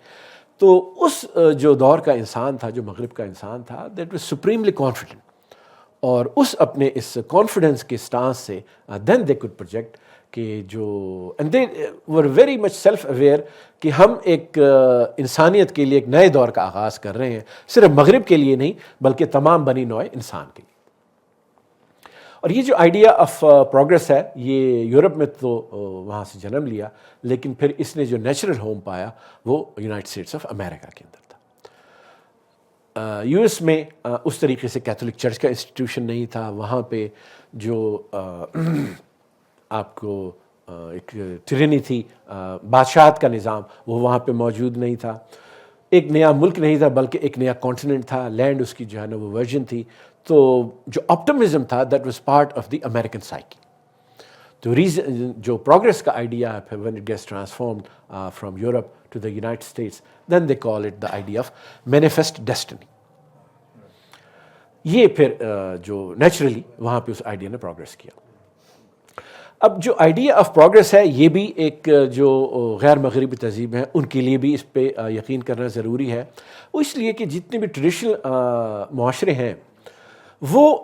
تو اس جو دور کا انسان تھا, جو مغرب کا انسان تھا, دیٹ واز سپریملی کانفیڈنٹ, اور اس اپنے اس کانفیڈنس کے سٹانس سے دین دے کوڈ پروجیکٹ کہ جو and they were very much self aware کہ ہم ایک انسانیت کے لیے ایک نئے دور کا آغاز کر رہے ہیں, صرف مغرب کے لیے نہیں بلکہ تمام بنی نوع انسان کے لیے. اور یہ جو آئیڈیا آف پروگریس ہے یہ یورپ میں تو وہاں سے جنم لیا, لیکن پھر اس نے جو نیچرل ہوم پایا وہ یونائٹڈ اسٹیٹس آف امریکہ کے اندر تھا. یو ایس میں اس طریقے سے کیتھولک چرچ کا انسٹیٹیوشن نہیں تھا. وہاں پہ جو آپ کو ایک ٹرینی تھی, بادشاہت کا نظام, وہ وہاں پہ موجود نہیں تھا. ایک نیا ملک نہیں تھا بلکہ ایک نیا کانٹیننٹ تھا. لینڈ اس کی جو ہے نا وہ ورجن تھی. تو جو آپٹمزم تھا that was part of the American psyche. تو ریزن جو پروگریس کا آئیڈیا ہے, when it gets transformed from Europe to the United States, then they call it the idea of manifest destiny. یہ پھر جو نیچرلی وہاں پہ اس آئیڈیا نے پروگریس کیا. اب جو آئیڈیا آف پروگریس ہے یہ بھی ایک جو غیر مغربی تہذیب ہیں ان کے لیے بھی اس پہ یقین کرنا ضروری ہے. وہ اس لیے کہ جتنے بھی ٹریڈیشنل معاشرے ہیں وہ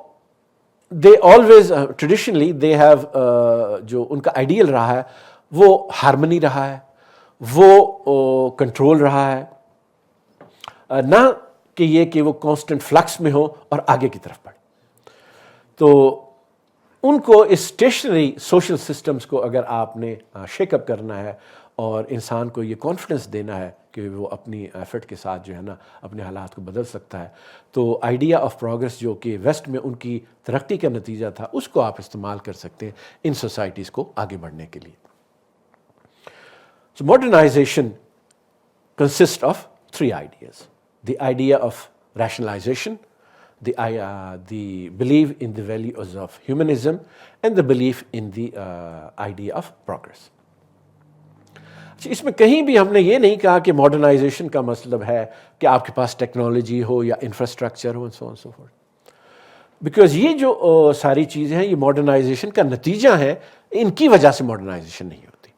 they always traditionally they have جو ان کا آئیڈیل رہا ہے وہ ہارمنی رہا ہے, وہ کنٹرول رہا ہے, نہ کہ یہ کہ وہ کانسٹنٹ فلکس میں ہو اور آگے کی طرف بڑھے. تو ان کو اس اسٹیشنری سوشل سسٹمز کو اگر آپ نے شیک اپ کرنا ہے اور انسان کو یہ کانفیڈنس دینا ہے کہ وہ اپنی ایفرٹ کے ساتھ جو ہے نا اپنے حالات کو بدل سکتا ہے, تو آئیڈیا آف پروگریس جو کہ ویسٹ میں ان کی ترقی کا نتیجہ تھا اس کو آپ استعمال کر سکتے ہیں ان سوسائٹیز کو آگے بڑھنے کے لیے. So modernization consists of three ideas: the idea of rationalization, the belief in the values of humanism, and the belief in the idea of progress. اس میں کہیں بھی ہم نے یہ نہیں کہا کہ ماڈرنائزیشن کا مطلب ہے کہ آپ کے پاس ٹیکنالوجی ہو یا infrastructure who so on so forth. Because یہ جو ساری چیزیں ہیں یہ ماڈرنائزیشن کا نتیجہ ہیں, ان کی وجہ سے ماڈرنائزیشن نہیں ہوتی.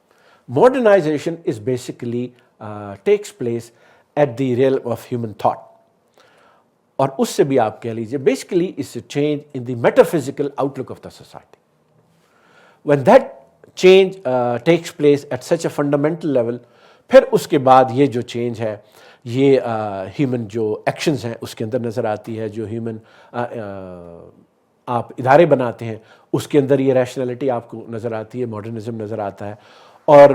Modernization is basically takes place at the realm of human thought, اور اس سے بھی آپ کہہ لیجیے بیسیکلی اس سے change in the metaphysical outlook of the society. When that change takes place at such a fundamental level, پھر اس کے بعد یہ جو چینج ہے یہ ہیومن جو ایکشنز ہیں اس کے اندر نظر آتی ہے. جو ہیومن آپ ادارے بناتے ہیں اس کے اندر یہ ریشنلٹی آپ کو نظر آتی ہے, ماڈرنزم نظر آتا ہے. اور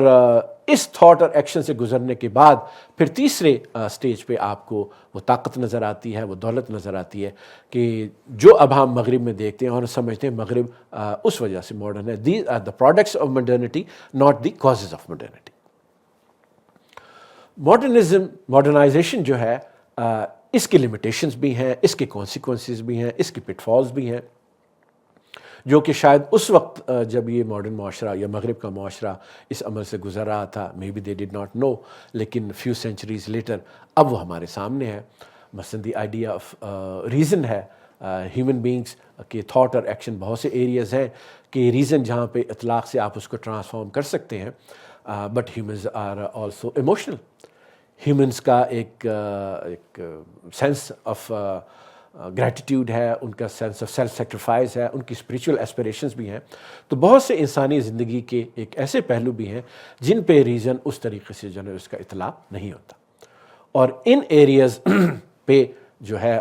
اس تھاٹ اور ایکشن سے گزرنے کے بعد پھر تیسرے سٹیج پہ آپ کو وہ طاقت نظر آتی ہے, وہ دولت نظر آتی ہے کہ جو اب ہم مغرب میں دیکھتے ہیں اور سمجھتے ہیں مغرب اس وجہ سے ماڈرن ہے. These are the products of modernity, not the causes of modernity. Modernization جو ہے اس کے لمیٹیشنز بھی ہیں, اس کے کانسیکوینسز بھی ہیں, اس کے پٹ فالز بھی ہیں, جو کہ شاید اس وقت جب یہ ماڈرن معاشرہ یا مغرب کا معاشرہ اس عمل سے گزر رہا تھا may be they did not know, لیکن فیو سینچریز لیٹر اب وہ ہمارے سامنے ہے. مثلاً دی آئیڈیا آف ریزن ہے, ہیومن بینگس کے تھاٹ اور ایکشن بہت سے ایریاز ہیں کہ ریزن جہاں پہ اطلاق سے آپ اس کو ٹرانسفارم کر سکتے ہیں, but humans are also emotional. Humans کا ایک سینس آف گریٹیٹیوڈ ہے, ان کا سینس آف سیلف سیکریفائز ہے, ان کی اسپریچول ایسپریشنز بھی ہیں. تو بہت سے انسانی زندگی کے ایک ایسے پہلو بھی ہیں جن پہ ریزن اس طریقے سے جو ہے اس کا اطلاق نہیں ہوتا. اور ان ایریاز پہ جو ہے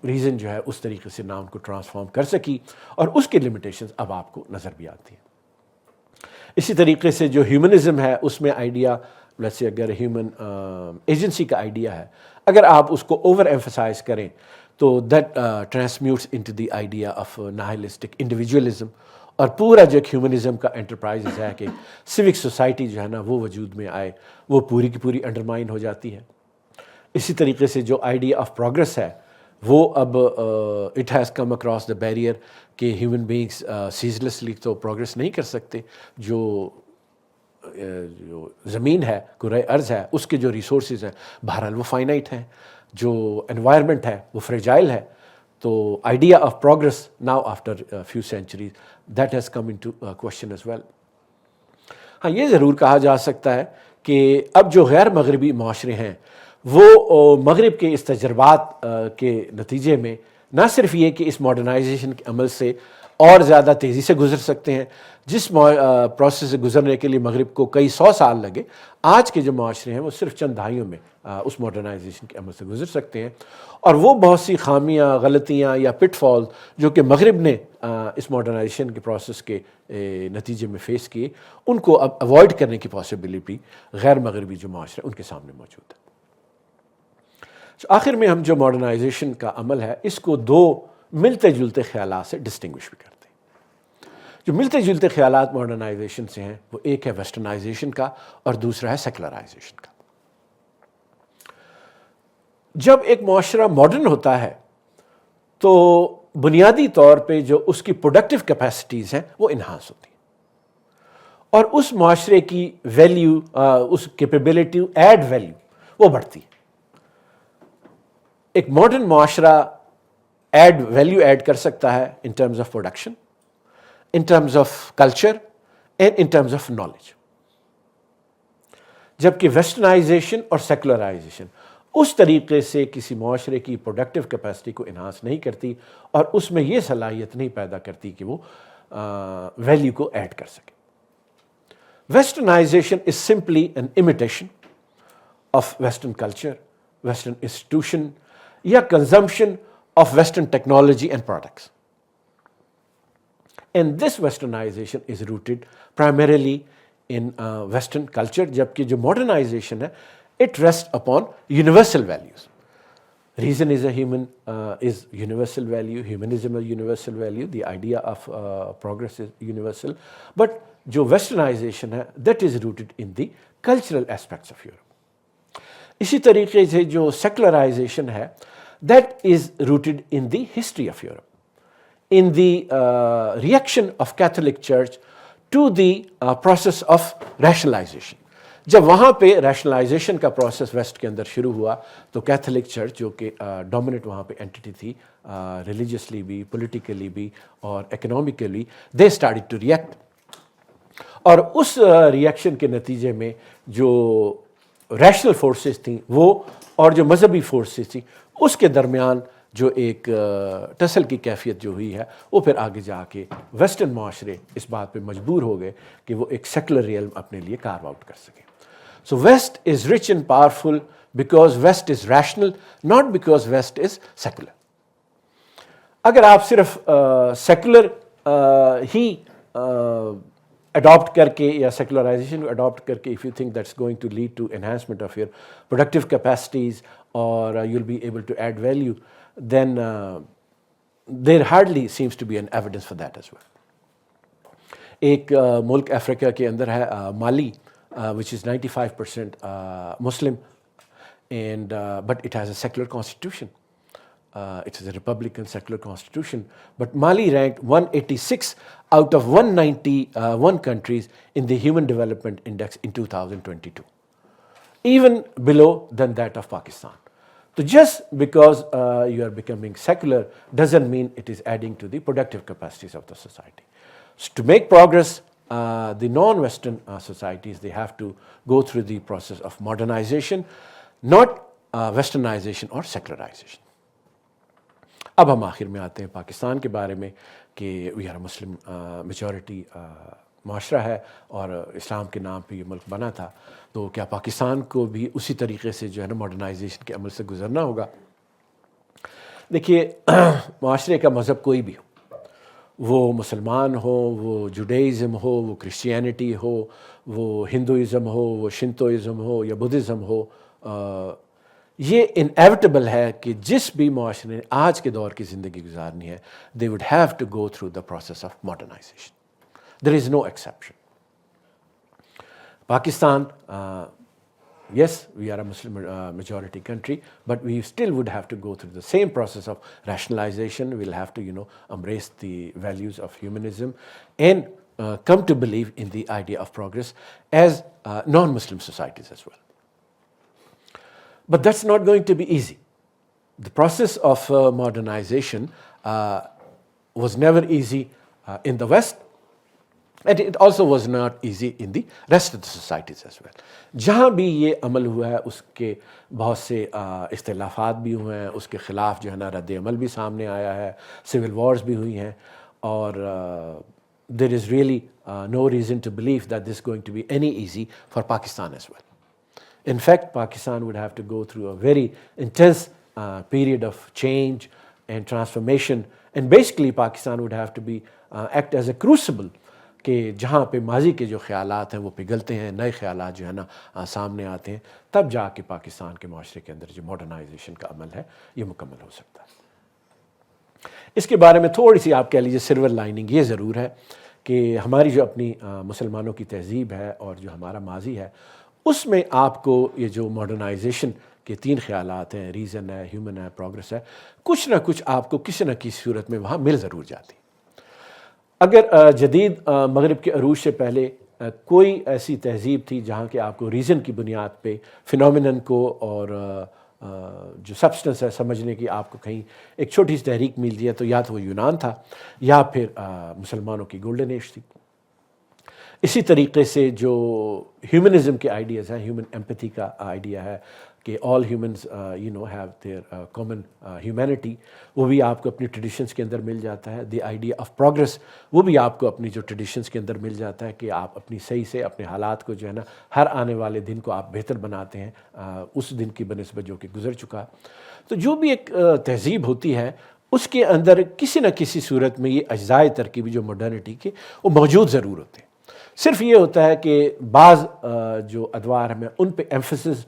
ریزن جو ہے اس طریقے سے نہ ان کو ٹرانسفارم کر سکی، اور اس کی لمیٹیشنز اب آپ کو نظر بھی آتی ہیں۔ اسی طریقے سے جو ہیومنزم ہے اس میں آئیڈیا، ویسے اگر ہیومن ایجنسی کا آئیڈیا ہے، اگر آپ اس کو اوور ایمفسائز کریں تو that transmutes into the idea of nihilistic individualism, اور پورا جو ایک ہیومنزم کا انٹرپرائز ہے کہ سوک سوسائٹی جو ہے نا وہ وجود میں آئے، وہ پوری کی پوری انڈرمائن ہو جاتی ہے۔ اسی طریقے سے جو آئیڈیا آف پروگرس ہے وہ اب it has come across the barrier کہ ہیومن بینگس سیزلیسلی تو پروگرس نہیں کر سکتے۔ جو زمین ہے، کرۂ ارض ہے، اس کے جو ریسورسز ہیں بہرحال وہ فائنائٹ ہیں، جو انوائرمنٹ ہے وہ فریجائل ہے۔ تو idea of progress now after few centuries that has come into question as well. ہاں، یہ ضرور کہا جا سکتا ہے کہ اب جو غیر مغربی معاشرے ہیں وہ مغرب کے اس تجربات کے نتیجے میں نہ صرف یہ کہ اس ماڈرنائزیشن کے عمل سے اور زیادہ تیزی سے گزر سکتے ہیں، جس پروسیس سے گزرنے کے لیے مغرب کو کئی 100 سال لگے، آج کے جو معاشرے ہیں وہ صرف چند دہائیوں میں اس ماڈرنائزیشن کے عمل سے گزر سکتے ہیں، اور وہ بہت سی خامیاں، غلطیاں یا پٹ فال جو کہ مغرب نے اس ماڈرنائزیشن کے پروسیس کے نتیجے میں فیس کیے، ان کو اب اوائڈ کرنے کی پاسبلٹی غیر مغربی جو معاشرے ان کے سامنے موجود ہے۔ آخر میں ہم جو ماڈرنائزیشن کا عمل ہے اس کو دو ملتے جلتے خیالات سے ڈسٹنگوش بھی کرتے ہیں۔ جو ملتے جلتے خیالات ماڈرنائزیشن سے ہیں وہ ایک ہے ویسٹرنائزیشن کا اور دوسرا ہے سیکولرائزیشن کا۔ جب ایک معاشرہ ماڈرن ہوتا ہے تو بنیادی طور پہ جو اس کی پروڈکٹیو کیپیسٹیز ہیں وہ انہانس ہوتی ہیں، اور اس معاشرے کی ویلیو، اس کیپیبلٹی ایڈ ویلیو وہ بڑھتی ہے۔ ایک ماڈرن معاشرہ ویلیو ایڈ کر سکتا ہے in terms of production, in terms of culture and in terms of knowledge, جبکہ ویسٹرنائزیشن اور سیکولرائزیشن اس طریقے سے کسی معاشرے کی پروڈکٹیو کیپیسٹی کو انہانس نہیں کرتی اور اس میں یہ صلاحیت نہیں پیدا کرتی کہ وہ ویلیو کو ایڈ کر سکے۔ Westernisation is simply an imitation of western culture, western institution یا consumption of Western technology and products. And this westernization is rooted primarily in Western culture, جبکہ جو modernization ہے it rests upon universal values. Reason is is universal value, humanism is universal value, the idea of progress is universal, but جو westernization ہے that is rooted in the cultural aspects of Europe. اسی طریقے سے جو secularization ہے that is rooted in the history of Europe, in the reaction of Catholic Church to the process of rationalization. جب وہاں پہ ریشنلائزیشن کا پروسیس ویسٹ کے اندر شروع ہوا تو کیتھولک چرچ جو کہ ڈومیننٹ وہاں پہ اینٹی تھی، ریلیجیسلی بھی، پولیٹیکلی بھی اور economically, they started to react, اور اس ریئیکشن کے نتیجے میں جو ریشنل فورسز تھیں وہ اور جو مذہبی فورسز تھیں اس کے درمیان جو ایک ٹسل کی کیفیت جو ہوئی ہے وہ پھر آگے جا کے ویسٹرن معاشرے اس بات پہ مجبور ہو گئے کہ وہ ایک سیکولر ریئلم اپنے لیے کارو آؤٹ کر سکیں۔ So West is rich and powerful because West is rational, not because West is secular. اگر آپ صرف سیکولر ہی اڈاپٹ کر کے یا سیکولرائزیشن کو اڈاپٹ کر کے، if you think that's going to lead to enhancement of your productive capacities or you'll be able to add value, then there hardly seems to be an evidence for that as well. ایک ملک افریقہ کے اندر ہے مالی، which is 95% Muslim and but it has a secular constitution. It is a republican secular constitution, but Mali ranked 186 out of 191 countries in the Human Development Index in 2022, even below than that of Pakistan. So just because you are becoming secular doesn't mean it is adding to the productive capacities of the society. So to make progress, the non-Western societies, they have to go through the process of modernization, not westernization or secularization. اب ہم آخر میں آتے ہیں پاکستان کے بارے میں کہ وی آر مسلم میجورٹی معاشرہ ہے اور اسلام کے نام پہ یہ ملک بنا تھا، تو کیا پاکستان کو بھی اسی طریقے سے جو ہے نا ماڈرنائزیشن کے عمل سے گزرنا ہوگا؟ دیکھیے معاشرے کا مذہب کوئی بھی ہو، وہ مسلمان ہو، وہ جوڈیزم ہو، وہ کرسچینٹی ہو، وہ ہندوازم ہو، وہ شنتوازم ہو یا بدھزم ہو، یہ انیویٹیبل ہے کہ جس بھی معاشرے نے آج کے دور کی زندگی گزارنی ہے they would have to go through the process of modernization. There is no exception. Pakistan, yes, we are a Muslim majority country, but we still would have to go through the same process of rationalization. We'll have to, embrace the values of humanism and come to believe in the idea of progress as non-Muslim societies as well. But that's not going to be easy. The process of modernization was never easy in the West, and it also was not easy in the rest of the societies as well. جہاں بھی یہ عمل ہوا ہے اس کے بہت سے اختلافات بھی ہوئے ہیں، اس کے خلاف جو ہے نا رد عمل بھی سامنے آیا ہے، سول وارز بھی ہوئی ہیں، اور there is really no reason to believe that this is going to be any easy for Pakistan as well. In fact, Pakistan would have to go through a very intense period of change and transformation, and basically Pakistan would have to be act as a crucible کہ جہاں پہ ماضی کے جو خیالات ہیں وہ پگھلتے ہیں، نئے خیالات جو ہے نا سامنے آتے ہیں، تب جا کے پاکستان کے معاشرے کے اندر جو ماڈرنائزیشن کا عمل ہے یہ مکمل ہو سکتا ہے۔ اس کے بارے میں تھوڑی سی آپ کہہ لیجیے سلور لائننگ یہ ضرور ہے کہ ہماری جو اپنی مسلمانوں کی تہذیب ہے اور جو ہمارا ماضی ہے اس میں آپ کو یہ جو ماڈرنائزیشن کے تین خیالات ہیں، ریزن ہے، ہیومن ہے، پروگریس ہے، کچھ نہ کچھ آپ کو کسی نہ کسی صورت میں وہاں مل ضرور جاتی۔ اگر جدید مغرب کے عروج سے پہلے کوئی ایسی تہذیب تھی جہاں کہ آپ کو ریزن کی بنیاد پہ فینومینن کو اور جو سبسٹنس ہے سمجھنے کی آپ کو کہیں ایک چھوٹی سی تحریک ملتی ہے تو یا تو وہ یونان تھا یا پھر مسلمانوں کی گولڈن ایج تھی۔ اسی طریقے سے جو ہیومنزم کے آئیڈیاز ہیں، ہیومن ایمپتھی کا آئیڈیا ہے کہ all humans have their common humanity, وہ بھی آپ کو اپنی ٹریڈیشنز کے اندر مل جاتا ہے۔ دی آئیڈیا آف پروگریس، وہ بھی آپ کو اپنی جو ٹریڈیشنز کے اندر مل جاتا ہے کہ آپ اپنی صحیح سے اپنے حالات کو جو ہے نا ہر آنے والے دن کو آپ بہتر بناتے ہیں اس دن کی بنسبت جو کہ گزر چکا۔ تو جو بھی ایک تہذیب ہوتی ہے اس کے اندر کسی نہ کسی صورت میں یہ اجزائے ترکیبی جو ماڈرنٹی کے وہ موجود ضرور ہوتے ہیں۔ صرف یہ ہوتا ہے کہ بعض جو ادوار میں ان پہ ایمفسس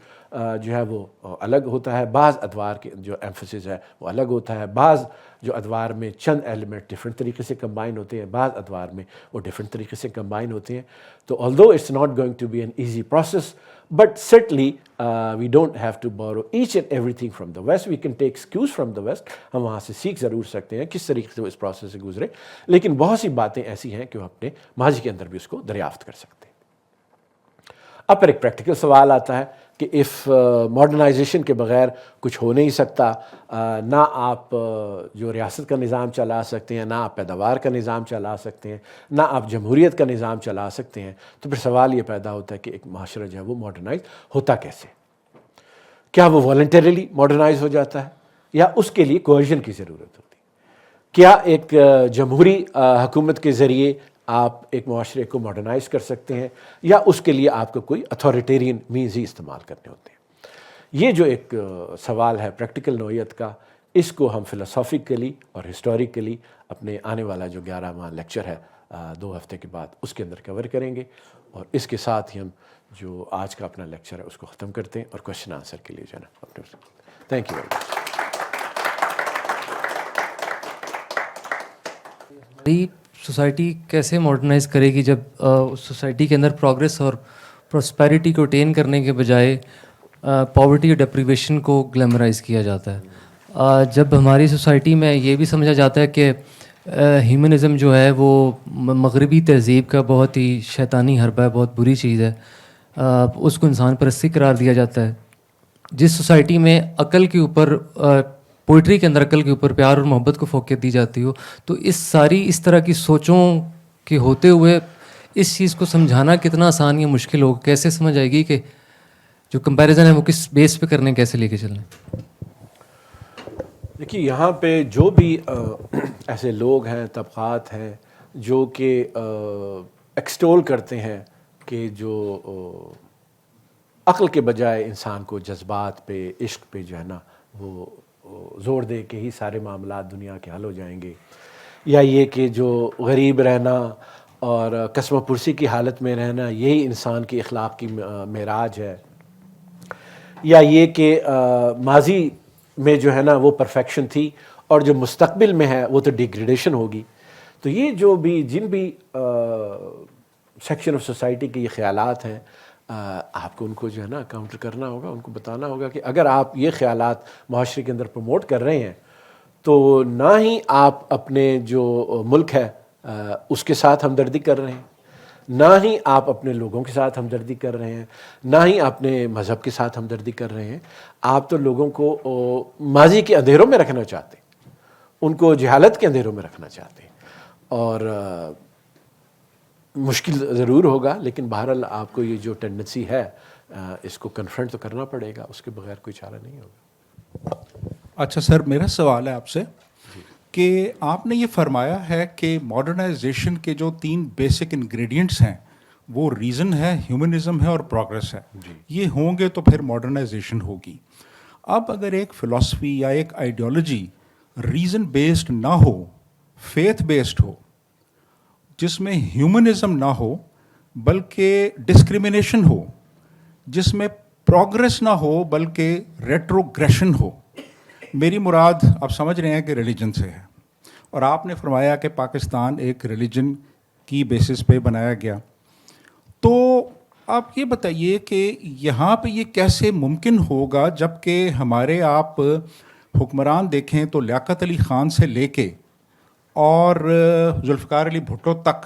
جو ہے وہ الگ ہوتا ہے، بعض ادوار کے جو ایمفسس ہے وہ الگ ہوتا ہے، بعض جو ادوار میں چند ایلیمنٹ ڈفرینٹ طریقے سے کمبائن ہوتے ہیں، بعض ادوار میں وہ ڈفرینٹ طریقے سے کمبائن ہوتے ہیں۔ تو although it's not going to be an easy process, but certainly we don't have to borrow each and everything from the West. We can take cues from the West. ہم وہاں سے سیکھ ضرور سکتے ہیں کس طریقے سے وہ اس پروسیس سے گزرے، لیکن بہت سی باتیں ایسی ہیں کہ وہ اپنے ماضی کے اندر بھی اس کو دریافت کر سکتے ہیں۔ اب پر ایک پریکٹیکل سوال آتا ہے کہ اف ماڈرنائزیشن کے بغیر کچھ ہو نہیں سکتا، نہ آپ جو ریاست کا نظام چلا سکتے ہیں، نہ آپ پیداوار کا نظام چلا سکتے ہیں، نہ آپ جمہوریت کا نظام چلا سکتے ہیں، تو پھر سوال یہ پیدا ہوتا ہے کہ ایک معاشرہ جو ہے وہ ماڈرنائز ہوتا کیسے؟ کیا وہ والنٹریلی ماڈرنائز ہو جاتا ہے یا اس کے لیے کوئرژن کی ضرورت ہوتی ہے؟ کیا ایک جمہوری حکومت کے ذریعے آپ ایک معاشرے کو ماڈرنائز کر سکتے ہیں یا اس کے لیے آپ کو کوئی اتھارٹیرین مینز ہی استعمال کرنے ہوتے ہیں؟ یہ جو ایک سوال ہے پریکٹیکل نوعیت کا، اس کو ہم فلسافیکلی اور ہسٹوریکلی اپنے آنے والا جو 11واں لیکچر ہے 2 ہفتے کے بعد اس کے اندر کور کریں گے، اور اس کے ساتھ ہی ہم جو آج کا اپنا لیکچر ہے اس کو ختم کرتے ہیں اور کوشچن آنسر کے لیے جو ہے نا اپنے تھینک یو ویری مچ۔ ہماری سوسائٹی کیسے ماڈرنائز کرے گی جب سوسائٹی کے اندر پروگریس اور پراسپیرٹی کو اٹین کرنے کے بجائے پاورٹی اور ڈپریویشن کو گلیمرائز کیا جاتا ہے؟ جب ہماری سوسائٹی میں یہ بھی سمجھا جاتا ہے کہ ہیومنزم جو ہے وہ مغربی تہذیب کا بہت ہی شیطانی حربہ ہے، بہت بری چیز ہے، اس کو انسان پرستی قرار دیا جاتا ہے، جس سوسائٹی میں عقل کے اوپر پوئٹری کے اندر عقل کے اوپر پیار اور محبت کو فوقیت دی جاتی ہو، تو اس طرح کی سوچوں کے ہوتے ہوئے اس چیز کو سمجھانا کتنا آسان یا مشکل ہوگا؟ کیسے سمجھ آئے گی کہ جو کمپیریزن ہے وہ کس بیس پہ کرنے، کیسے لے کے چلیں؟ دیکھیے یہاں پہ جو بھی ایسے لوگ ہیں، طبقات ہیں جو کہ ایکسٹول کرتے ہیں کہ جو عقل کے بجائے انسان کو جذبات پہ، عشق پہ جو ہے نا وہ زور دے کہ ہی سارے معاملات دنیا کے حل ہو جائیں گے، یا یہ کہ جو غریب رہنا اور قسم پرسی کی حالت میں رہنا یہی انسان کی اخلاق کی معراج ہے، یا یہ کہ ماضی میں جو ہے نا وہ پرفیکشن تھی اور جو مستقبل میں ہے وہ تو ڈیگریڈیشن ہوگی. تو یہ جو بھی جن بھی سیکشن آف سوسائٹی کے یہ خیالات ہیں، آپ کو ان کو جو ہے نا کاؤنٹر کرنا ہوگا، ان کو بتانا ہوگا کہ اگر آپ یہ خیالات معاشرے کے اندر پروموٹ کر رہے ہیں تو نہ ہی آپ اپنے جو ملک ہے اس کے ساتھ ہمدردی کر رہے ہیں، نہ ہی آپ اپنے لوگوں کے ساتھ ہمدردی کر رہے ہیں، نہ ہی اپنے مذہب کے ساتھ ہمدردی کر رہے ہیں. آپ تو لوگوں کو ماضی کے اندھیروں میں رکھنا چاہتے ہیں، ان کو جہالت کے اندھیروں میں رکھنا چاہتے ہیں. اور مشکل ضرور ہوگا، لیکن بہرحال آپ کو یہ جو ٹینڈنسی ہے اس کو کنفرنٹ تو کرنا پڑے گا، اس کے بغیر کوئی چارہ نہیں ہوگا. اچھا سر، میرا سوال ہے آپ سے کہ آپ نے یہ فرمایا ہے کہ ماڈرنائزیشن کے جو 3 بیسک انگریڈینٹس ہیں وہ ریزن ہے، ہیومنزم ہے اور پروگریس ہے. یہ ہوں گے تو پھر ماڈرنائزیشن ہوگی. اب اگر ایک فلاسفی یا ایک آئیڈیالوجی ریزن بیسڈ نہ ہو، فیتھ بیسڈ ہو، جس میں ہیومنزم نہ ہو بلکہ ڈسکریمنیشن ہو، جس میں پروگریس نہ ہو بلکہ ریٹروگریشن ہو، میری مراد آپ سمجھ رہے ہیں کہ ریلیجن سے ہے. اور آپ نے فرمایا کہ پاکستان ایک ریلیجن کی بیسس پہ بنایا گیا. تو آپ یہ بتائیے کہ یہاں پہ یہ کیسے ممکن ہوگا جب کہ ہمارے آپ حکمران دیکھیں تو لیاقت علی خان سے لے کے اور ذوالفقار علی بھٹو تک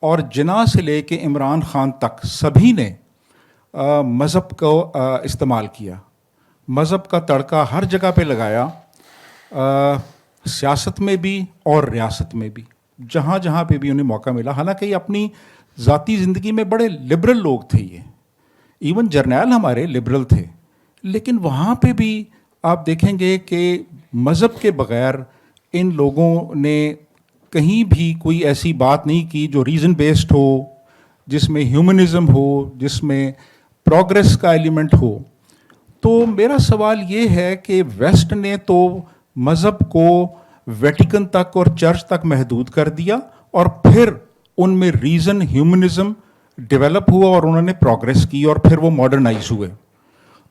اور جناح سے لے کے عمران خان تک سبھی نے مذہب کو استعمال کیا، مذہب کا تڑکا ہر جگہ پہ لگایا، سیاست میں بھی اور ریاست میں بھی، جہاں جہاں پہ بھی انہیں موقع ملا. حالانکہ یہ اپنی ذاتی زندگی میں بڑے لبرل لوگ تھے، یہ ایون جرنیل ہمارے لبرل تھے، لیکن وہاں پہ بھی آپ دیکھیں گے کہ مذہب کے بغیر ان لوگوں نے کہیں بھی کوئی ایسی بات نہیں کی جو ریزن بیسڈ ہو، جس میں ہیومنزم ہو، جس میں پروگریس کا ایلیمنٹ ہو. تو میرا سوال یہ ہے کہ ویسٹ نے تو مذہب کو ویٹیکن تک اور چرچ تک محدود کر دیا، اور پھر ان میں ریزن ہیومنزم ڈیولپ ہوا اور انہوں نے پروگریس کی اور پھر وہ ماڈرنائز ہوئے.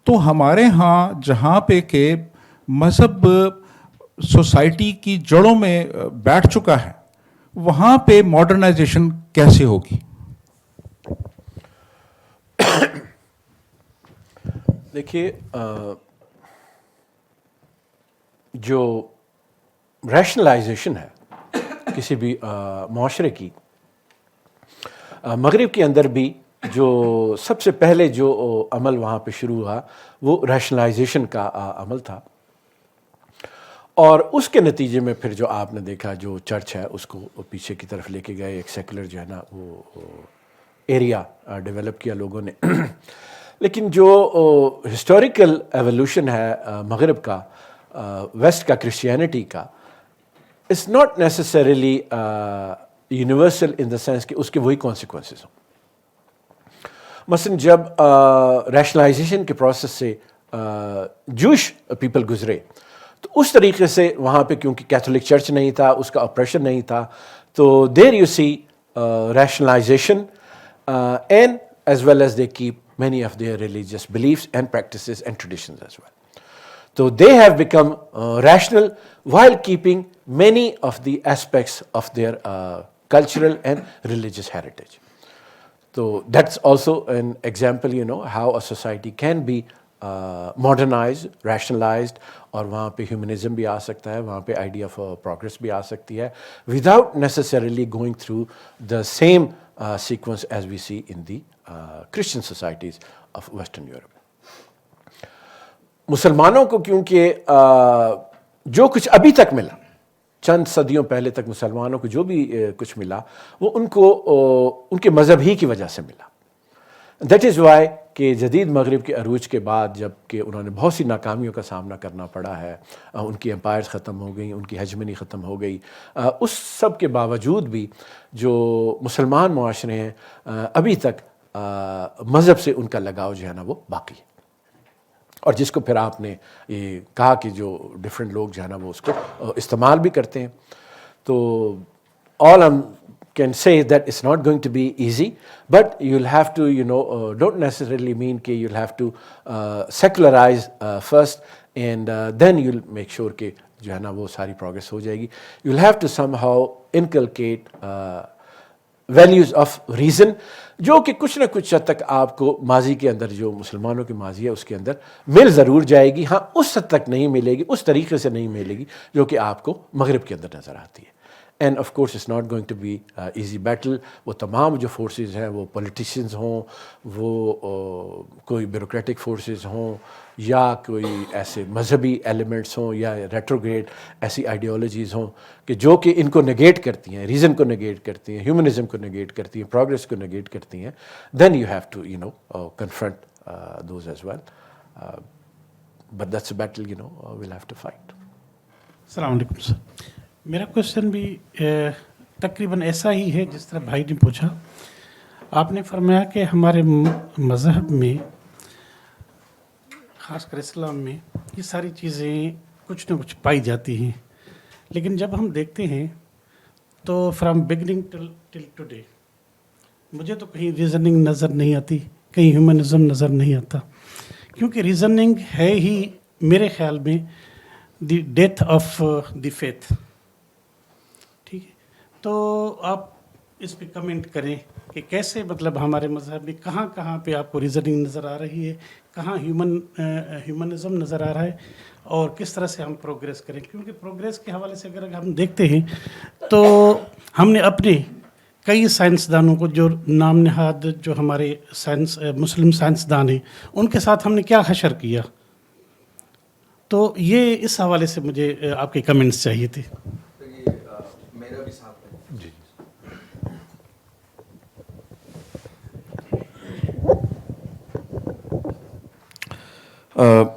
تو ہمارے ہاں جہاں پہ کہ مذہب سوسائٹی کی جڑوں میں بیٹھ چکا ہے، وہاں پہ ماڈرنائزیشن کیسے ہوگی؟ دیکھیے، جو ریشنلائزیشن ہے کسی بھی معاشرے کی، مغرب کے اندر بھی جو سب سے پہلے جو عمل وہاں پہ شروع ہوا وہ ریشنلائزیشن کا عمل تھا. اور اس کے نتیجے میں پھر جو آپ نے دیکھا جو چرچ ہے اس کو پیچھے کی طرف لے کے گئے، ایک سیکولر جو ہے نا وہ ایریا ڈیولپ کیا لوگوں نے. لیکن جو ہسٹوریکل ایولیوشن ہے مغرب کا، ویسٹ کا، کرسچینٹی کا، it's not necessarily universal in the sense کہ اس کے وہی کانسیکوینسز ہوں. مثلا جب ریشنلائزیشن کے پروسیس سے جوش پیپل گزرے تو اس طریقے سے وہاں پہ کیونکہ کیتھولک چرچ نہیں تھا، اس کا اپریشن نہیں تھا، تو there you see rationalization and as well as they keep many of their religious beliefs and practices and traditions as well. So they have become rational while keeping many of the aspects of their cultural and religious heritage. So that's also an example, how a society can be modernized, rationalized, اور وہاں پہ humanism بھی آ سکتا ہے، وہاں پہ idea of progress بھی آ سکتی ہے without necessarily going through the same sequence as we see in the Christian societies of Western Europe. مسلمانوں کو کیونکہ جو کچھ ابھی تک ملا، چند صدیوں پہلے تک مسلمانوں کو جو بھی کچھ ملا وہ ان کو ان کے مذہب ہی کی وجہ سے ملا. دیٹ از وائی کہ جدید مغرب کے عروج کے بعد جب کہ انہوں نے بہت سی ناکامیوں کا سامنا کرنا پڑا ہے، ان کی امپائرز ختم ہو گئیں، ان کی ہیجمنی ختم ہو گئی، اس سب کے باوجود بھی جو مسلمان معاشرے ہیں ابھی تک مذہب سے ان کا لگاؤ جو ہے نا وہ باقی ہے. اور جس کو پھر آپ نے یہ کہا کہ جو ڈفرینٹ لوگ جو ہے نا وہ اس کو استعمال بھی کرتے ہیں. تو all I can say is that it's not going to be easy, but you'll have to, don't necessarily mean کہ you'll have to secularize first and then you'll make sure کہ جو ہے نا وہ ساری پروگرس ہو جائے گی. You'll have to somehow inculcate values of reason جو کہ کچھ نہ کچھ حد تک آپ کو ماضی کے اندر جو مسلمانوں کی ماضی ہے اس کے اندر مل ضرور جائے گی. ہاں اس حد تک نہیں ملے گی, اس طریقے سے نہیں ملے گی جو کہ آپ کو مغرب کے اندر نظر آتی ہے. And of course it's not going to be easy battle. وہ تمام جو فورسز ہیں, وہ پولیٹیشینز ہوں, وہ کوئی بیوروکریٹک فورسز ہوں, یا کوئی ایسے مذہبی ایلیمنٹس ہوں, یا ریٹروگریڈ ایسی آئیڈیالوجیز ہوں کہ جو کہ ان کو نگیٹ کرتی ہیں, ریزن کو نگیٹ کرتی ہیں, ہیومنزم کو نگیٹ کرتی ہیں, پروگریس کو نگیٹ کرتی ہیں, then you have to confront those as well. But that's a battle we'll have to fight. السلام علیکم سر. میرا کوشچن بھی تقریباً ایسا ہی ہے جس طرح بھائی نے پوچھا. آپ نے فرمایا کہ ہمارے مذہب میں, خاص کر اسلام میں, یہ ساری چیزیں کچھ نہ کچھ پائی جاتی ہیں, لیکن جب ہم دیکھتے ہیں تو فرام بگننگ ٹل ٹوڈے مجھے تو کہیں ریزننگ نظر نہیں آتی, کہیں ہیومنزم نظر نہیں آتا, کیونکہ ریزننگ ہے ہی میرے خیال میں the death of the faith. ٹھیک ہے, تو آپ اس پہ کمنٹ کریں کہ کیسے مطلب ہمارے مذہب میں کہاں کہاں پہ آپ کو ریزننگ نظر آ رہی ہے, کہاں ہیومنزم نظر آ رہا ہے, اور کس طرح سے ہم پروگریس کریں. کیونکہ پروگریس کے حوالے سے اگر ہم دیکھتے ہیں تو ہم نے اپنے کئی سائنسدانوں کو جو نام نہاد جو ہمارے مسلم سائنسدان ہیں ان کے ساتھ ہم نے کیا حشر کیا. تو یہ اس حوالے سے مجھے آپ کے کمنٹس چاہیے تھے. میرا بھی ساتھ جی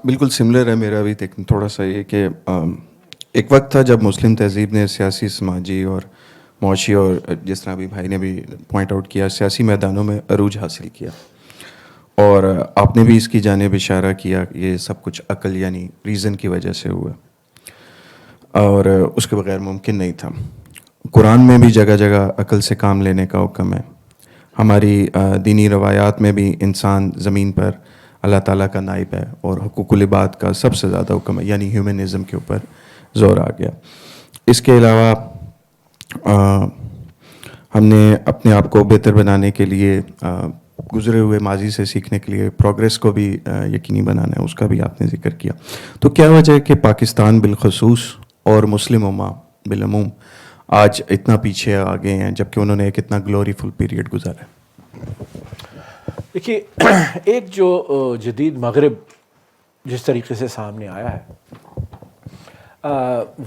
بالکل سملر ہے میرا بھی. تھوڑا سا یہ کہ ایک وقت تھا جب مسلم تہذیب نے سیاسی, سماجی اور معاشی, اور جس طرح ابھی بھائی نے بھی پوائنٹ آؤٹ کیا, سیاسی میدانوں میں عروج حاصل کیا, اور آپ نے بھی اس کی جانب اشارہ کیا یہ سب کچھ عقل یعنی ریزن کی وجہ سے ہوا, اور اس کے بغیر ممکن نہیں تھا. قرآن میں بھی جگہ جگہ عقل سے کام لینے کا حکم ہے. ہماری دینی روایات میں بھی انسان زمین پر اللہ تعالیٰ کا نائب ہے, اور حقوق العباد کا سب سے زیادہ حکم ہے, یعنی ہیومنزم کے اوپر زور آ گیا. اس کے علاوہ ہم نے اپنے آپ کو بہتر بنانے کے لیے, گزرے ہوئے ماضی سے سیکھنے کے لیے پروگریس کو بھی یقینی بنانا ہے, اس کا بھی آپ نے ذکر کیا. تو کیا وجہ ہے کہ پاکستان بالخصوص اور مسلم امہ بالعموم آج اتنا پیچھے آ گئے ہیں جبکہ انہوں نے ایک اتنا گلوریفل پیریڈ گزارا ہے؟ دیکھیے, ایک جو جدید مغرب جس طریقے سے سامنے آیا ہے,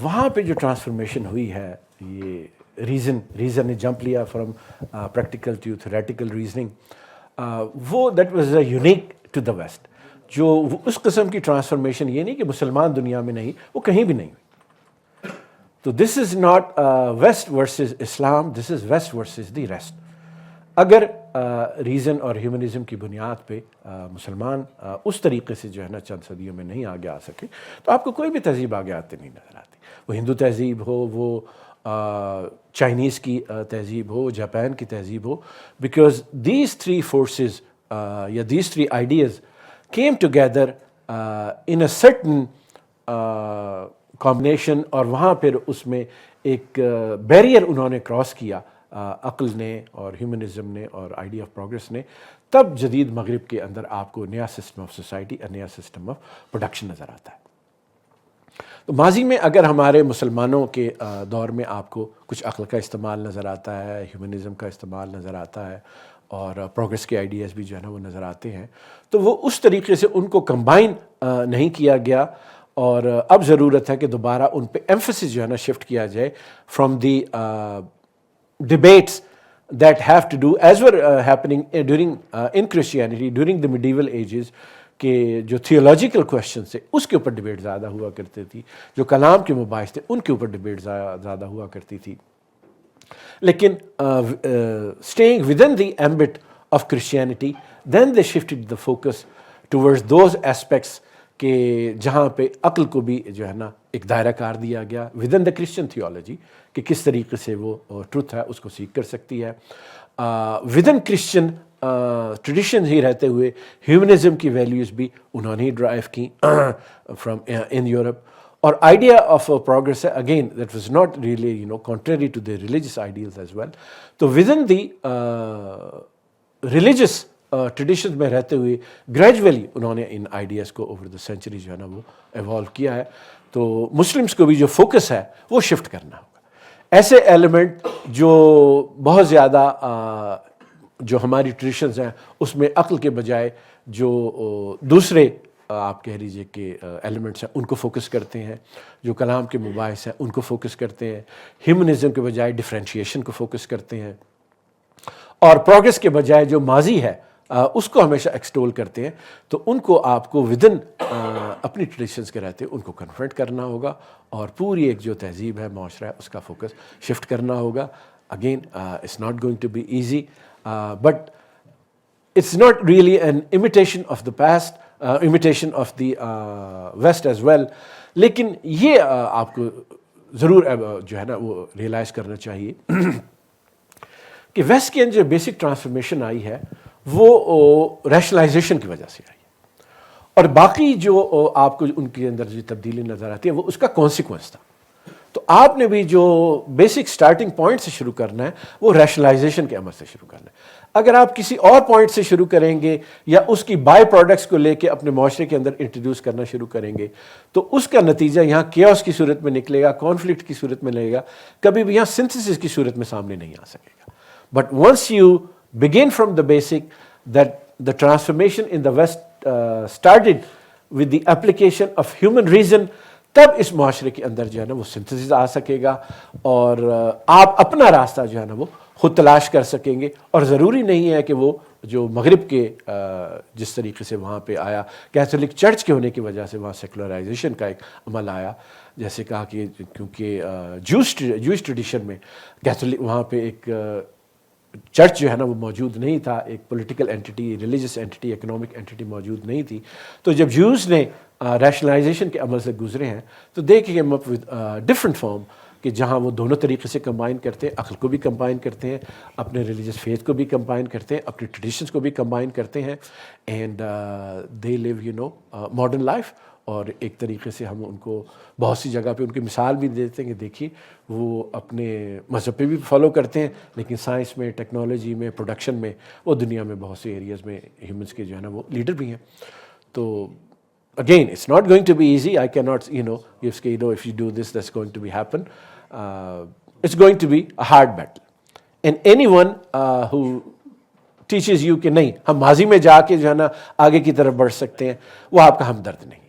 وہاں پہ جو ٹرانسفارمیشن ہوئی ہے, یہ ریزن نے جمپ لیا from practical to theoretical reasoning, وہ that was a unique to the West. جو اس قسم کی ٹرانسفارمیشن یہ نہیں کہ مسلمان دنیا میں نہیں, وہ کہیں بھی نہیں ہوئی. تو this is not West versus Islam, this is West versus the rest. اگر ریزن اور ہیومنزم کی بنیاد پہ مسلمان اس طریقے سے جو ہے نا چند صدیوں میں نہیں آگے آ سکے, تو آپ کو کوئی بھی تہذیب آگے آتے نہیں نظر آتی. وہ ہندو تہذیب ہو, وہ چائنیز کی تہذیب ہو, جاپان کی تہذیب ہو, بیکاز دیز تھری فورسز یا these three ideas came together in a certain combination, اور وہاں پھر اس میں ایک بیریئر انہوں نے کراس کیا, عقل نے اور ہیومنزم نے اور آئیڈیا آف پروگریس نے. تب جدید مغرب کے اندر آپ کو نیا سسٹم آف سوسائٹی اور نیا سسٹم آف پروڈکشن نظر آتا ہے. تو ماضی میں اگر ہمارے مسلمانوں کے دور میں آپ کو کچھ عقل کا استعمال نظر آتا ہے, ہیومنزم کا استعمال نظر آتا ہے, اور پروگریس کے آئیڈیاز بھی جو ہے نا وہ نظر آتے ہیں, تو وہ اس طریقے سے ان کو کمبائن نہیں کیا گیا. اور اب ضرورت ہے کہ دوبارہ ان پہ ایمفسس جو ہے نا شفٹ کیا جائے from the debates that have to do as were happening during in Christianity during the medieval ages, کہ جو تھیولوجیکل کویشچنس تھے اس کے اوپر ڈبیٹ زیادہ ہوا کرتی تھی, جو کلام کے مباحث تھے ان کے اوپر ڈبیٹ زیادہ ہوا کرتی تھی. لیکن staying within the ambit of Christianity, then they shifted the focus towards those aspects کہ جہاں پہ عقل کو بھی جو ہے نا ایک دائرہ کار دیا گیا with in the Christian theology کہ کس طریقے سے وہ ٹروتھ ہے اس کو سیکھ کر سکتی ہے. ود ان کرسچن ٹریڈیشن ہی رہتے ہوئے ہیومنزم کی ویلیوز بھی انہوں نے ڈرائیو کی فرام ان یورپ. اور آئیڈیا آف پروگریس ہے again that was not really contrary to the religious ideals as well. تو within the religious traditions میں رہتے ہوئے گریجولی انہوں نے ان آئیڈیاز کو اوور دا سینچری جو ہے نا وہ ایوالو کیا ہے. تو مسلمس کو بھی جو فوکس ہے وہ شفٹ کرنا ہوگا. ایسے ایلیمنٹ جو بہت زیادہ جو ہماری ٹریڈیشنز ہیں اس میں عقل کے بجائے جو دوسرے آپ کہہ لیجیے کہ ایلیمنٹس ہیں ان کو فوکس کرتے ہیں, جو کلام کے مباحث ہیں ان کو فوکس کرتے ہیں, ہیومنزم کے بجائے ڈفرینشیشن کو فوکس کرتے ہیں, اور پروگریس کے بجائے جو ماضی ہے اس کو ہمیشہ ایکسٹول کرتے ہیں. تو ان کو آپ کو ودن اپنی ٹریڈیشنز کے رہتے ان کو کنفرنٹ کرنا ہوگا اور پوری ایک جو تہذیب ہے معاشرہ ہے اس کا فوکس شفٹ کرنا ہوگا. Again it's not going to be easy but it's not really an imitation of the past, imitation of the west as well. لیکن یہ آپ کو ضرور جو ہے نا وہ ریئلائز کرنا چاہیے کہ ویسٹ کے اندر جو بیسک ٹرانسفارمیشن آئی ہے وہ ریشنلائزیشن کی وجہ سے آئی ہے, اور باقی جو آپ کو ان کے اندر جو تبدیلی نظر آتی ہے وہ اس کا کانسیکوینس تھا. تو آپ نے بھی جو بیسک سٹارٹنگ پوائنٹ سے شروع کرنا ہے وہ ریشنلائزیشن کے عمل سے شروع کرنا ہے. اگر آپ کسی اور پوائنٹ سے شروع کریں گے یا اس کی بائی پروڈکٹس کو لے کے اپنے معاشرے کے اندر انٹروڈیوس کرنا شروع کریں گے تو اس کا نتیجہ یہاں کیوس کی صورت میں نکلے گا, کانفلکٹ کی صورت میں لگے گا, کبھی بھی یہاں سنتھسس کی صورت میں سامنے نہیں آ سکے گا. But once you begin from the basic that the transformation in the West started with the application of human reason, تب اس معاشرے کے اندر جو ہے نا وہ سنتھسس آ سکے گا اور آپ اپنا راستہ جو ہے نا وہ خود تلاش کر سکیں گے. اور ضروری نہیں ہے کہ وہ جو مغرب کے جس طریقے سے وہاں پہ آیا کیتھولک چرچ کے ہونے کی وجہ سے وہاں سیکولرائزیشن کا ایک عمل آیا, جیسے کہا کہ کیونکہ جوئش ٹریڈیشن میں کیتھولک وہاں پہ ایک چرچ جو ہے نا وہ موجود نہیں تھا, ایک political entity, religious entity, economic entity موجود نہیں تھی. تو جب جوز نے ریشنلائزیشن کے عمل سے گزرے ہیں تو they came up with different form کہ جہاں وہ دونوں طریقے سے کمبائن کرتے ہیں, عقل کو بھی کمبائن کرتے ہیں, اپنے ریلیجس فیتھ کو بھی کمبائن کرتے ہیں, اپنی ٹریڈیشنس کو بھی کمبائن کرتے ہیں, and they live modern life. اور ایک طریقے سے ہم ان کو بہت سی جگہ پہ ان کی مثال بھی دیتے ہیں کہ دیکھیے وہ اپنے مذہب پہ بھی فالو کرتے ہیں لیکن سائنس میں, ٹیکنالوجی میں, پروڈکشن میں وہ دنیا میں بہت سے ایریاز میں ہیومنس کے جو ہے نا وہ لیڈر بھی ہیں. تو again it's not going to be easy. I can not if you do this that's going to be happen. It's going to be a hard battle and anyone who teaches you کہ نہیں ہم ماضی میں جا کے جو ہے نا آگے کی طرف بڑھ سکتے ہیں, وہ آپ کا ہمدرد نہیں.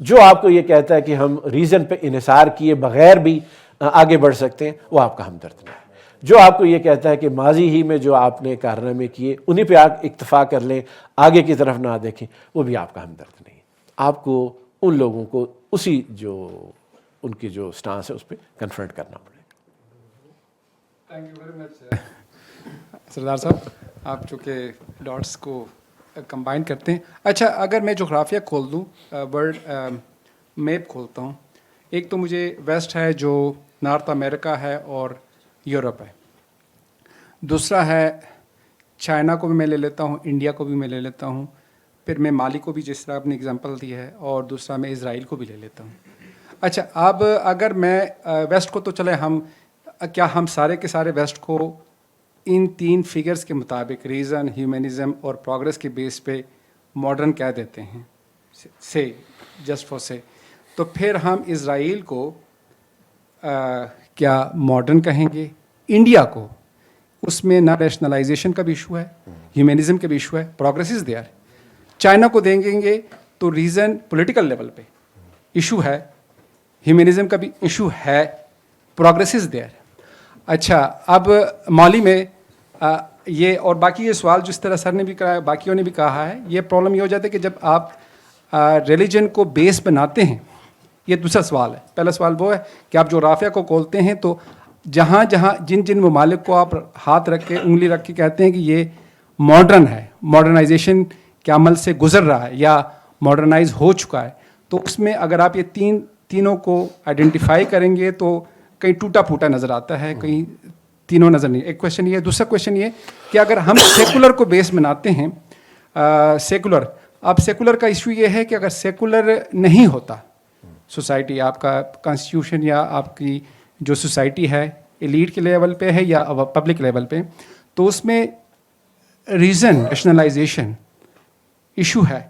جو آپ کو یہ کہتا ہے کہ ہم ریزن پہ انحصار کیے بغیر بھی آگے بڑھ سکتے ہیں, وہ آپ کا ہمدرد نہیں. جو آپ کو یہ کہتا ہے کہ ماضی ہی میں جو آپ نے کارنامے کیے انہی پہ آپ اکتفا کر لیں, آگے کی طرف نہ دیکھیں, وہ بھی آپ کا ہمدرد نہیں. آپ کو ان لوگوں کو اسی جو ان کی جو سٹانس ہے اس پہ کنفرنٹ کرنا پڑے گا. تھینک یو ویری مچ سردار صاحب, آپ چونکہ ڈاٹس کو کمبائن کرتے ہیں. اچھا, اگر میں جغرافیہ کھول دوں, ورلڈ میپ کھولتا ہوں, ایک تو مجھے ویسٹ ہے جو نارتھ امریکہ ہے اور یورپ ہے, دوسرا ہے چائنا کو بھی میں لے لیتا ہوں, انڈیا کو بھی میں لے لیتا ہوں, پھر میں مالی کو بھی جس طرح آپ نے اگزامپل دی ہے, اور دوسرا میں اسرائیل کو بھی لے لیتا ہوں. اچھا, اب اگر میں ویسٹ کو تو چلے کیا ہم سارے کے سارے ویسٹ کو ان تین فگرز کے مطابق ریزن, ہیومنزم اور پروگریس کے بیس پہ ماڈرن کہہ دیتے ہیں, سے جسٹ فار سے, تو پھر ہم اسرائیل کو کیا ماڈرن کہیں گے؟ انڈیا کو اس میں نہ ریشنلائزیشن کا بھی ایشو ہے, ہیومنزم کا بھی ایشو ہے, پروگریس از دیئر. چائنا کو دیں گے تو ریزن پولیٹیکل لیول پہ ایشو ہے, ہیومنزم کا بھی ایشو ہے, پروگریس از دیئر. اچھا, اب مالی میں یہ اور باقی یہ سوال جس طرح سر نے بھی کہا, باقیوں نے بھی کہا ہے, یہ پرابلم یہ ہو جاتا ہے کہ جب آپ ریلیجن کو بیس بناتے ہیں, یہ دوسرا سوال ہے. پہلا سوال وہ ہے کہ آپ جغرافیہ کو کھولتے ہیں تو جہاں جہاں جن ممالک کو آپ ہاتھ رکھ کے انگلی رکھ کے کہتے ہیں کہ یہ ماڈرن ہے, ماڈرنائزیشن کے عمل سے گزر رہا ہے یا ماڈرنائز ہو چکا ہے, تو اس میں اگر آپ یہ تینوں کو آئیڈینٹیفائی کریں گے تو کہیں ٹوٹا پھوٹا نظر آتا ہے, کہیں تینوں نظر نہیں. ایک کویشچن یہ. دوسرا کویشچن یہ کہ اگر ہم سیکولر کو بیس بناتے ہیں, سیکولر, اب سیکولر کا ایشو یہ ہے کہ اگر سیکولر نہیں ہوتا سوسائٹی, آپ کا کانسٹیٹیوشن یا آپ کی جو سوسائٹی ہے ایلیٹ کے لیول پہ ہے یا پبلک لیول پہ, تو اس میں ریزن ریشنلائزیشن ایشو ہے,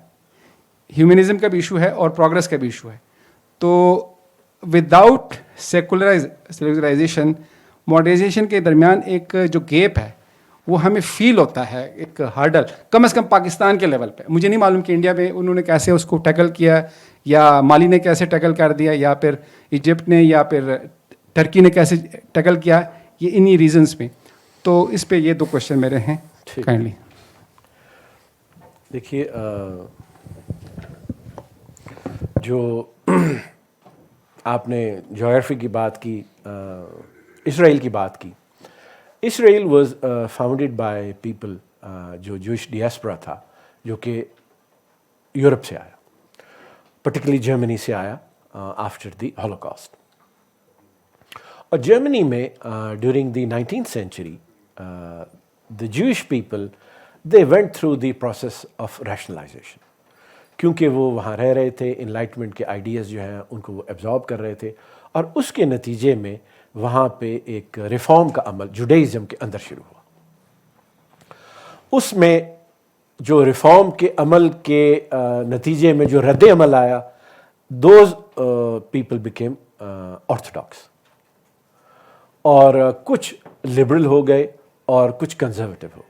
ہیومنزم کا بھی ایشو ہے اور پروگریس کا بھی ایشو ہے. تو وداؤٹ سیکولرائزیشن ماڈرنائزیشن کے درمیان ایک جو گیپ ہے وہ ہمیں فیل ہوتا ہے, ایک ہارڈل, کم از کم پاکستان کے لیول پہ. مجھے نہیں معلوم کہ انڈیا میں انہوں نے کیسے اس کو ٹیکل کیا, یا مالی نے کیسے ٹیکل کر دیا, یا پھر ایجپٹ نے, یا پھر ٹرکی نے کیسے ٹیکل کیا, یہ انہی ریزنس پہ. تو اس پہ یہ دو کوشچن میرے ہیں کائنڈلی. دیکھیے, جو آپ نے جغرافی کی بات کی, اسرائیل کی بات کی. اسرائیل واز فاؤنڈیڈ بائی پیپل جو جوئش ڈیاسپرا تھا, جو کہ یورپ سے آیا, پرٹیکولرلی جرمنی سے آیا آفٹر دی ہولوکاسٹ. اور جرمنی میں during the 19th century the Jewish people they went through the process of rationalization, کیونکہ وہ وہاں رہ رہے تھے, انلائٹمنٹ کے آئیڈیاز جو ہیں ان کو وہ ایبزارب کر رہے تھے, اور اس کے نتیجے میں وہاں پہ ایک ریفارم کا عمل جوڈائزم کے اندر شروع ہوا. اس میں جو ریفارم کے عمل کے نتیجے میں جو رد عمل آیا, دوز پیپل بیکیم آرتھوڈاکس, اور کچھ لبرل ہو گئے اور کچھ کنزرویٹو ہو گئے.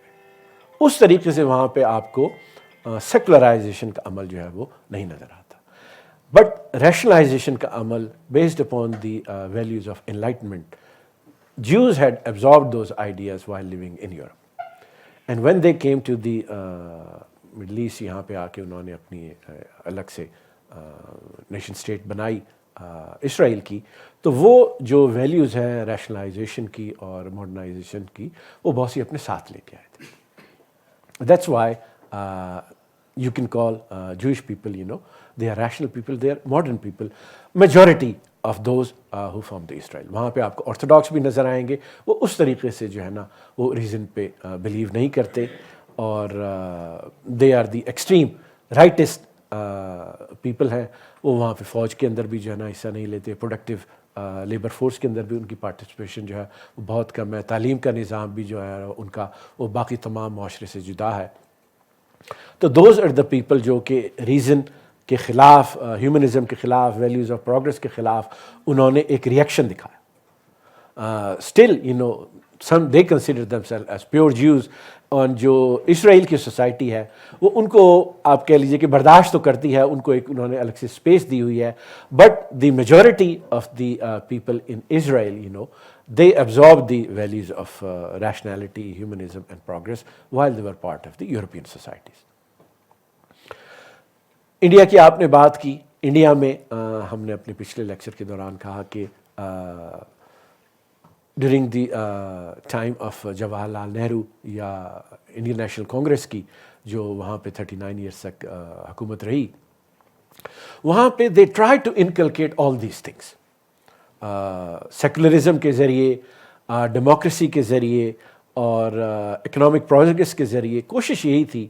اس طریقے سے وہاں پہ آپ کو سیکولرائزیشن کا عمل جو ہے وہ نہیں نظر آتا. بٹ ریشنلائزیشن کا عمل based upon the values of enlightenment, Jews had absorbed those ideas while living in Europe. And when they came to the Middle East, یہاں پہ آ کے انہوں نے اپنی الگ سے نیشن اسٹیٹ بنائی اسرائیل کی, تو وہ جو ویلیوز ہیں ریشنلائزیشن کی اور ماڈرنائزیشن کی, وہ بہت سی اپنے ساتھ لے کے آئے تھے. That's why you can call Jewish people, they are rational people, they are modern people. Majority of those who form the Israel. وہاں پہ آپ کو آرتھوڈاکس بھی نظر آئیں گے, وہ اس طریقے سے جو ہے نا وہ ریزن پہ بلیو نہیں کرتے, اور they are the extreme rightist people ہیں. وہ وہاں پہ فوج کے اندر بھی جو ہے نا حصہ نہیں لیتے, پروڈکٹیو لیبر فورس کے اندر بھی ان کی پارٹیسپیشن جو ہے وہ بہت کم ہے, تعلیم کا نظام بھی جو ہے ان کا وہ باقی تمام معاشرے سے جدا ہے. تو دوز آر دا پیپل جو کہ ریزن کے خلاف, ہیومنزم کے خلاف, ویلیوز آف پروگریس کے خلاف انہوں نے ایک ریئیکشن دکھایا. Still some they consider themselves as pure Jews. اور جو اسرائیل کی سوسائٹی ہے وہ ان کو آپ کہہ لیجیے کہ برداشت تو کرتی ہے, ان کو ایک انہوں نے الگ سے اسپیس دی ہوئی ہے, but the majority of the people in Israel they absorb the values of rationality, humanism and progress while they were part of the European societies. India کی آپ نے بات کی. انڈیا میں ہم نے اپنے پچھلے لیکچر کے دوران کہا کہ during the time of Jawahar Lal Nehru یا انڈین نیشنل کانگریس کی جو وہاں پہ 39 ایئرس تک حکومت رہی, وہاں پہ they try to inculcate all these things. Secularism کے ذریعے, ڈیموکریسی کے ذریعے اور اکنامک پروگریس کے ذریعے کوشش یہی تھی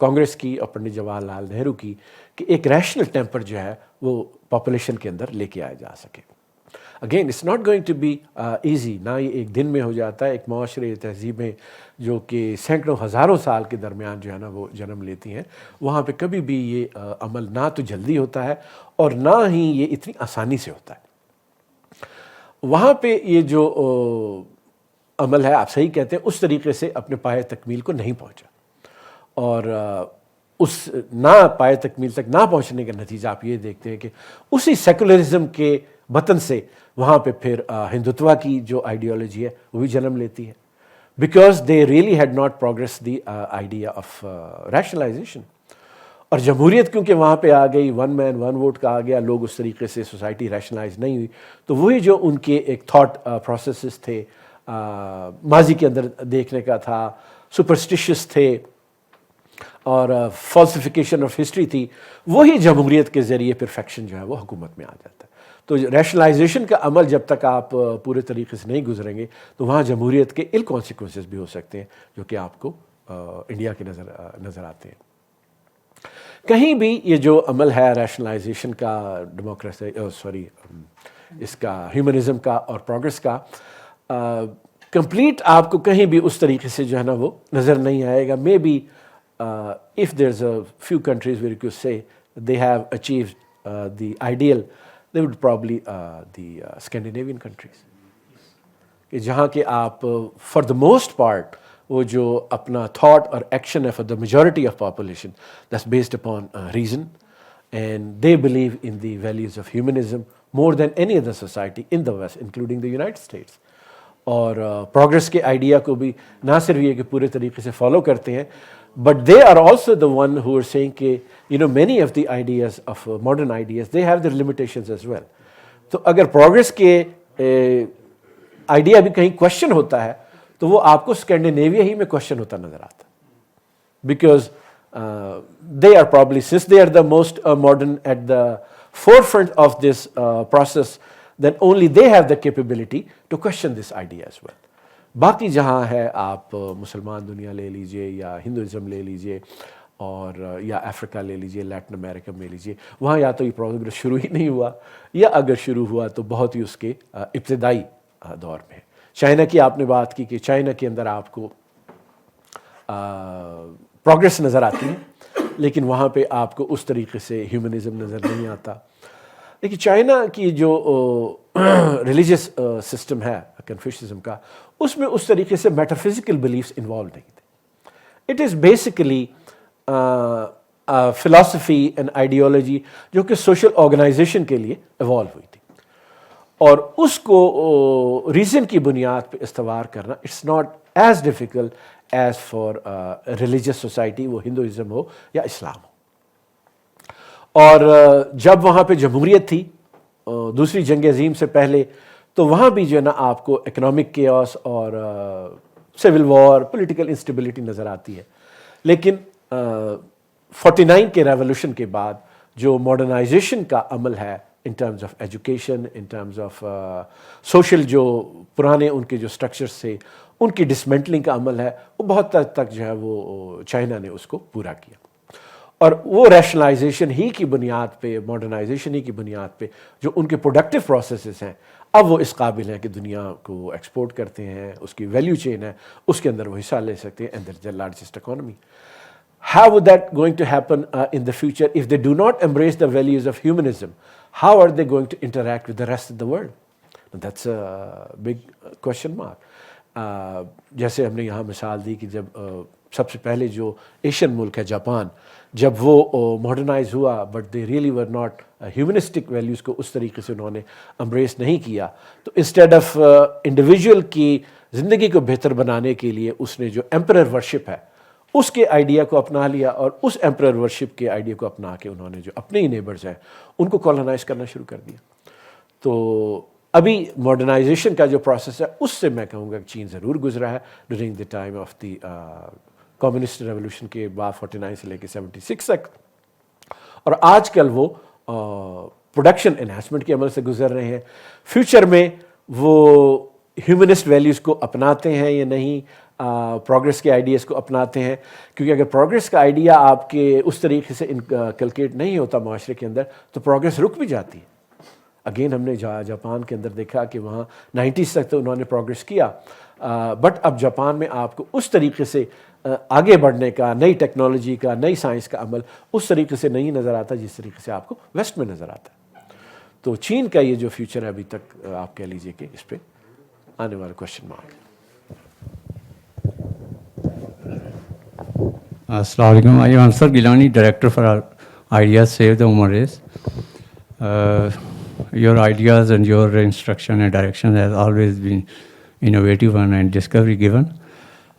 کانگریس کی اور پنڈت جواہر لال نہرو کی کہ ایک ریشنل ٹیمپر جو ہے وہ پاپولیشن کے اندر لے کے آیا جا سکے. Again it's not going to be easy, نہ یہ ایک دن میں ہو جاتا ہے. ایک معاشرے, تہذیبیں جو کہ سینکڑوں ہزاروں سال کے درمیان جو ہے نا وہ جنم لیتی ہیں, وہاں پہ کبھی بھی یہ عمل نہ تو جلدی ہوتا ہے اور نہ ہی یہ اتنی آسانی سے ہوتا ہے. وہاں پہ یہ جو عمل ہے, آپ صحیح کہتے ہیں, اس طریقے سے اپنے پائے تکمیل کو نہیں پہنچا, اور اس نہ پائے تکمیل تک نہ پہنچنے کا نتیجہ آپ یہ دیکھتے ہیں کہ اسی سیکولرزم کے وطن سے وہاں پہ پھر ہندوتوا کی جو آئیڈیالوجی ہے وہ بھی جنم لیتی ہے, because they really had not progress the idea of rationalization. اور جمہوریت کیونکہ وہاں پہ آ گئی, ون مین ون ووٹ کا آ گیا, لوگ اس طریقے سے سوسائٹی ریشنلائز نہیں ہوئی, تو وہی جو ان کے ایک تھاٹ پروسیسز تھے ماضی کے اندر دیکھنے کا تھا, سپرسٹیشس تھے, اور فالسیفیکیشن آف ہسٹری تھی، وہی جمہوریت کے ذریعے پرفیکشن جو ہے وہ حکومت میں آ جاتا ہے. تو ریشنلائزیشن کا عمل جب تک آپ پورے طریقے سے نہیں گزریں گے تو وہاں جمہوریت کے ال کانسیکوینسز بھی ہو سکتے ہیں جو کہ آپ کو انڈیا کے نظر آتے ہیں. کہیں بھی یہ جو عمل ہے ریشنلائزیشن کا، ڈیموکریسی اس کا ہیومنزم کا اور پروگریس کا، کمپلیٹ آپ کو کہیں بھی اس طریقے سے جو ہے نا وہ نظر نہیں آئے گا. Maybe if there's a few countries where you could say they have achieved the ideal, they would probably the Scandinavian countries, کہ جہاں کہ آپ for the most part وہ جو اپنا thought اور action ہے for the majority of population that's based upon reason, and they believe in the values of humanism more than any other society in the West, including the United States. اور progress کے idea کو بھی نہ صرف یہ کہ پورے طریقے سے فالو کرتے ہیں، but they are also the one who are seeing کہ many of the ideas of modern ideas they have their limitations as well. تو اگر پروگرس کے آئیڈیا بھی کہیں کوشچن ہوتا ہے تو وہ آپ کو اسکینڈینیویا ہی میں کوشچن ہوتا نظر آتا، because they are probably, since they are the most modern at the forefront of this process, then only they have the capability to question this idea as well. باقی جہاں ہے آپ مسلمان دنیا لے لیجئے یا ہندوازم لے لیجئے اور یا افریقہ لے لیجئے، لیٹن امریکہ میں لیجئے، وہاں یا تو یہ پروگرس شروع ہی نہیں ہوا یا اگر شروع ہوا تو بہت ہی اس کے ابتدائی دور میں ہے. چائنا کی آپ نے بات کی کہ چائنا کے اندر آپ کو پروگرس نظر آتی ہے لیکن وہاں پہ آپ کو اس طریقے سے ہیومنزم نظر نہیں آتا. لیکن چائنا کی جو ریلیجس سسٹم ہے کنفیوشزم کا، اس میں اس طریقے سے میٹافزیکل بلیفس انوالو نہیں تھے. It is basically philosophy and ideology جو کہ سوشل آرگنائزیشن کے لیے ایوالو ہوئی تھی، اور اس کو ریزن کی بنیاد پہ استوار کرنا it's not as difficult as for religious society, وہ ہندوازم ہو یا اسلام ہو. اور جب وہاں پہ جمہوریت تھی دوسری جنگ عظیم سے پہلے، تو وہاں بھی جو ہے نا آپ کو اکنامک کیوس اور سول وار، پولیٹیکل انسٹیبلٹی نظر آتی ہے. لیکن 49 کے ریولوشن کے بعد جو ماڈرنائزیشن کا عمل ہے in terms of education, in terms of social, جو پرانے ان کے جو سٹرکچرز تھے ان کی ڈسمنٹلنگ کا عمل ہے، وہ بہت حد تک جو ہے وہ چائنا نے اس کو پورا کیا. اور وہ ریشنلائزیشن ہی کی بنیاد پہ، ماڈرنائزیشن ہی کی بنیاد پہ جو ان کے پروڈکٹیو پروسیسز ہیں، اب وہ اس قابل ہیں کہ دنیا کو ایکسپورٹ کرتے ہیں، اس کی ویلیو چین ہے، اس کے اندر وہ حصہ لے سکتے ہیں، and that is the largest economy. How would that going to happen in the future if they do not embrace the values of humanism? How are they going to interact with the rest of the world? That's a big question mark. جیسے ہم نے یہاں مثال دی کہ جب سب سے پہلے جو ایشین ملک ہے جاپان، جب وہ ماڈرنائز ہوا but they really were not humanistic values کو اس طریقے سے انہوں نے امبریس نہیں کیا، تو انسٹیڈ آف انڈیویجول کی زندگی کو بہتر بنانے کے لیے اس نے جو ایمپرر ورشپ ہے اس کے آئیڈیا کو اپنا لیا، اور اس ایمپرر ورشپ کے آئیڈیا کو اپنا کے انہوں نے جو اپنے ہی نیبرز ہیں ان کو کالونائز کرنا شروع کر دیا. تو ابھی ماڈرنائزیشن کا جو پروسیس ہے اس سے میں کہوں گا کہ چین ضرور گزرا ہے during the time of the communist revolution کے بعد 49 سے لے کے 76 تک، اور آج کل وہ پروڈکشن انہانسمنٹ کے عمل سے گزر رہے ہیں. فیوچر میں وہ ہیومنسٹ ویلیوز کو اپناتے ہیں یا نہیں، پروگرس کے آئیڈیاز کو اپناتے ہیں، کیونکہ اگر پروگرس کا آئیڈیا آپ کے اس طریقے سے انکلکیٹ نہیں ہوتا معاشرے کے اندر تو پروگرس رک بھی جاتی ہے. اگین ہم نے جاپان کے اندر دیکھا کہ وہاں 90s تک تو انہوں نے پروگرس کیا، بٹ اب جاپان میں آپ کو اس طریقے سے آگے بڑھنے کا، نئی ٹیکنالوجی کا، نئی سائنس کا عمل اس طریقے سے نہیں نظر آتا جس طریقے سے آپ کو ویسٹ میں نظر آتا ہے. تو چین کا یہ جو فیوچر ہے ابھی تک آپ کہہ لیجئے کہ اس پہ آنے والا کوشچن مارک. السلام علیکم. I am Ansar Gilani, Director for Ideas Save the Human Race. Your ideas and your instruction and direction has always been innovative and discovery given.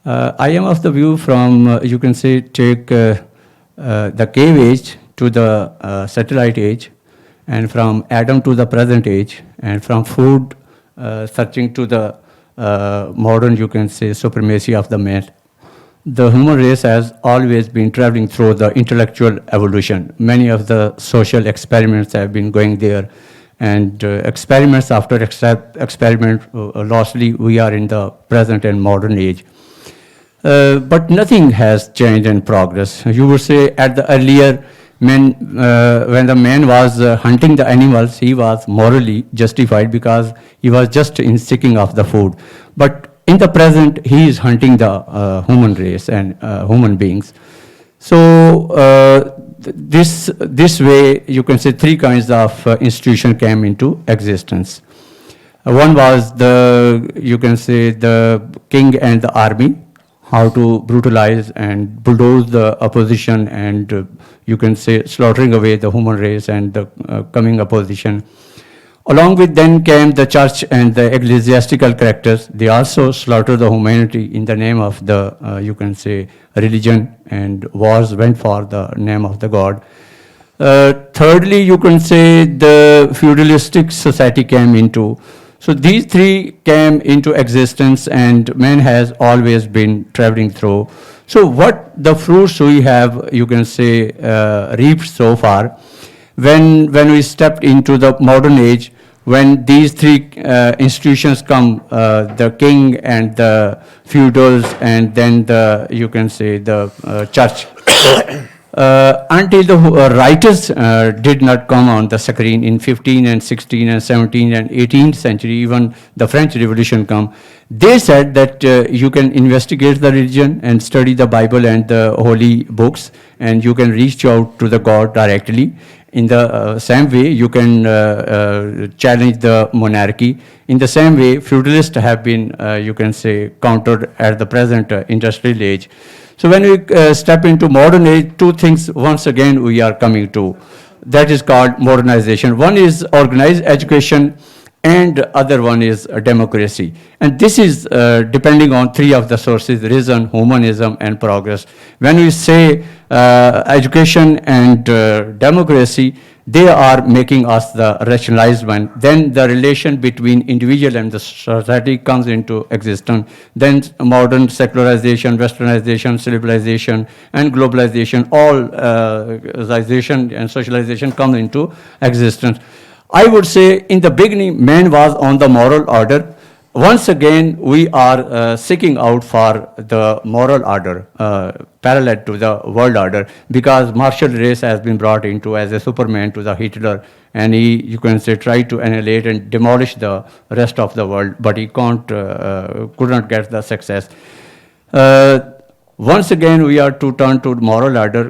I am of the view from, you can say, take the cave age to the satellite age, and from Adam to the present age, and from food searching to the modern, you can say, supremacy of the man. the human race has always been traveling through the intellectual evolution. Many of the social experiments have been going there, and experiments after experiment, lastly, we are in the present and modern age. But nothing has changed in progress. You would say at the earlier, when the man was hunting the animals, he was morally justified because he was just in seeking of the food. But in the present, he is hunting the human race and human beings. So this way, you can say three kinds of institution came into existence. One was you can say the king and the army, how to brutalize and bulldoze the opposition and you can say slaughtering away the human race and the coming opposition. Along with then came the church and the ecclesiastical characters. They also slaughtered the humanity in the name of the, you can say, religion, and wars went for the name of the God. Thirdly, you can say the feudalistic society came into. So these three came into existence and man has always been traveling through. So what the fruits we have, you can say, reaped so far, when we stepped into the modern age, when these three institutions come, the king and the feudals and then the, you can say, the church, until the writers did not come on the screen in 15 and 16 and 17 and 18th century, even the French Revolution come, they said that you can investigate the religion and study the Bible and the holy books, and you can reach out to the God directly. In the same way, you can challenge the monarchy. In the same way, feudalists have been, you can say, countered at the present industrial age. So when we step into modern age, two things once again we are coming to. That is called modernization. One is organized education, and other one is democracy. And this is depending on three of the sources: reason, humanism, and progress. When we say education and democracy, they are making us the rationalized one. Then the relation between individual and the society comes into existence. Then modern secularization, westernization, civilization, and globalization, all civilization and socialization come into existence. I would say in the beginning, man was on the moral order. Once again, we are seeking out for the moral order, parallel to the world order, because martial race has been brought into as a Superman to the Hitler, and he, you can say, tried to annihilate and demolish the rest of the world, but he could not get the success. Once again, we are to turn to moral order.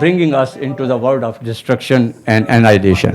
bringing us into the world of destruction and annihilation.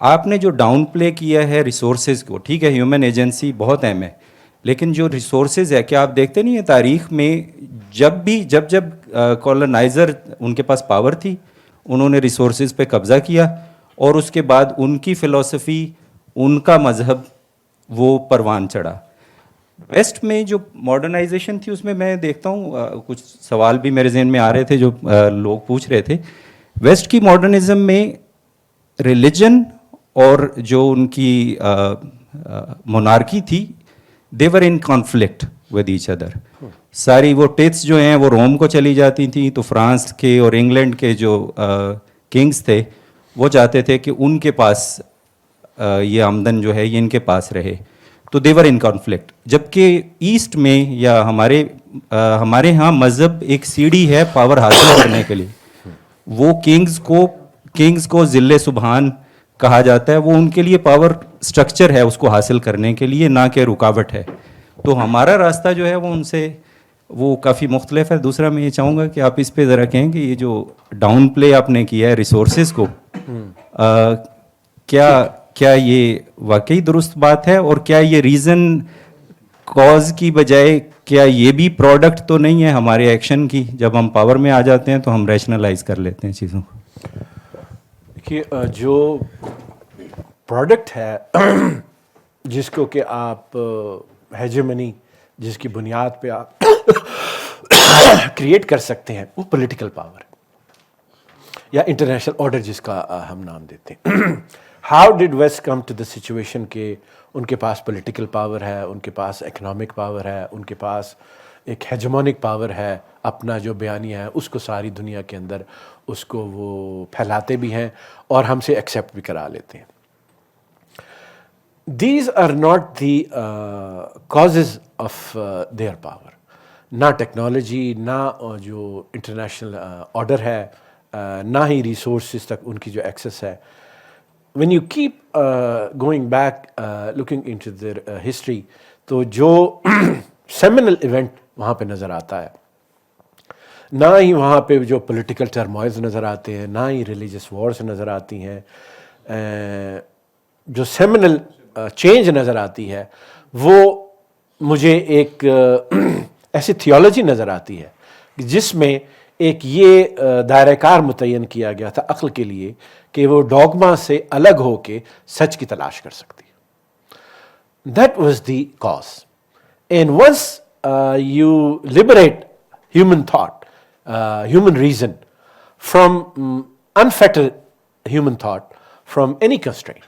آپ نے جو down پلے کیا ہے resources کو، ٹھیک ہے human agency بہت اہم ہے، لیکن جو ریسورسز ہے کیا آپ دیکھتے نہیں ہیں تاریخ میں جب کالونائزر ان کے پاس پاور تھی، انہوں نے ریسورسز پہ قبضہ کیا، اور اس کے بعد ان کی فلسفی، ان کا مذہب وہ پروان چڑھا. ویسٹ میں جو ماڈرنائزیشن تھی اس میں میں دیکھتا ہوں کچھ سوال بھی میرے ذہن میں آ رہے تھے جو لوگ پوچھ رہے تھے. ویسٹ کی ماڈرنزم میں ریلیجن اور جو ان کی مونارکی تھی they were in conflict with each other. ساری وہ ٹیتس جو ہیں وہ روم کو چلی جاتی تھیں، تو فرانس کے اور انگلینڈ کے جو کنگز تھے وہ چاہتے تھے کہ ان کے پاس یہ آمدن جو ہے یہ ان کے پاس رہے، تو دیور ان کانفلکٹ. جبکہ ایسٹ میں یا ہمارے ہاں مذہب ایک سیڑھی ہے پاور حاصل کرنے کے لیے. وہ کنگز کو ذل سبحان کہا جاتا ہے، وہ ان کے لیے پاور سٹرکچر ہے اس کو حاصل کرنے کے لیے، نہ کہ رکاوٹ ہے. تو ہمارا راستہ جو ہے وہ ان سے وہ کافی مختلف ہے. دوسرا میں یہ چاہوں گا کہ آپ اس پہ ذرا کہیں کہ یہ جو ڈاؤن پلے آپ نے کیا ہے ریسورسز کو، کیا یہ واقعی درست بات ہے، اور کیا یہ ریزن کاز کی بجائے کیا یہ بھی پروڈکٹ تو نہیں ہے ہمارے ایکشن کی؟ جب ہم پاور میں آ جاتے ہیں تو ہم ریشنلائز کر لیتے ہیں چیزوں کو. دیکھیے جو پروڈکٹ ہے جس کو کہ آپ ہیجمنی جس کی بنیاد پہ آپ کریٹ کر سکتے ہیں، وہ پولیٹیکل پاور یا انٹرنیشنل آرڈر جس کا ہم نام دیتے ہیں. How did west come to the situation کہ ان کے پاس پولیٹیکل پاور ہے، ان کے پاس اکنامک پاور ہے، ان کے پاس ایک ہیجمونک پاور ہے، اپنا جو بیانیہ ہے اس کو ساری دنیا کے اندر اس کو وہ پھیلاتے بھی ہیں اور ہم سے ایکسیپٹ بھی کرا لیتے ہیں. These are not the causes of their power. نہ ٹیکنالوجی، نہ جو انٹرنیشنل آرڈر ہے، نہ ہی ریسورسز تک ان کی جو ایکسیس ہے. when you keep going back looking into their history تو جو seminal event وہاں پہ نظر آتا ہے، نہ ہی وہاں پہ جو پولیٹیکل ٹرموائلز نظر آتے ہیں، نہ ہی ریلیجس وارز نظر آتی ہیں. جو سیمنل چینج نظر آتی ہے وہ مجھے ایک ایسی تھیولوجی نظر آتی ہے جس میں ایک یہ دائرہ کار متعین کیا گیا تھا عقل کے لیے کہ وہ ڈوگما سے الگ ہو کے سچ کی تلاش کر سکتی ہے. That was the cause. And once you liberate human thought, human reason from unfettered human thought from any constraint,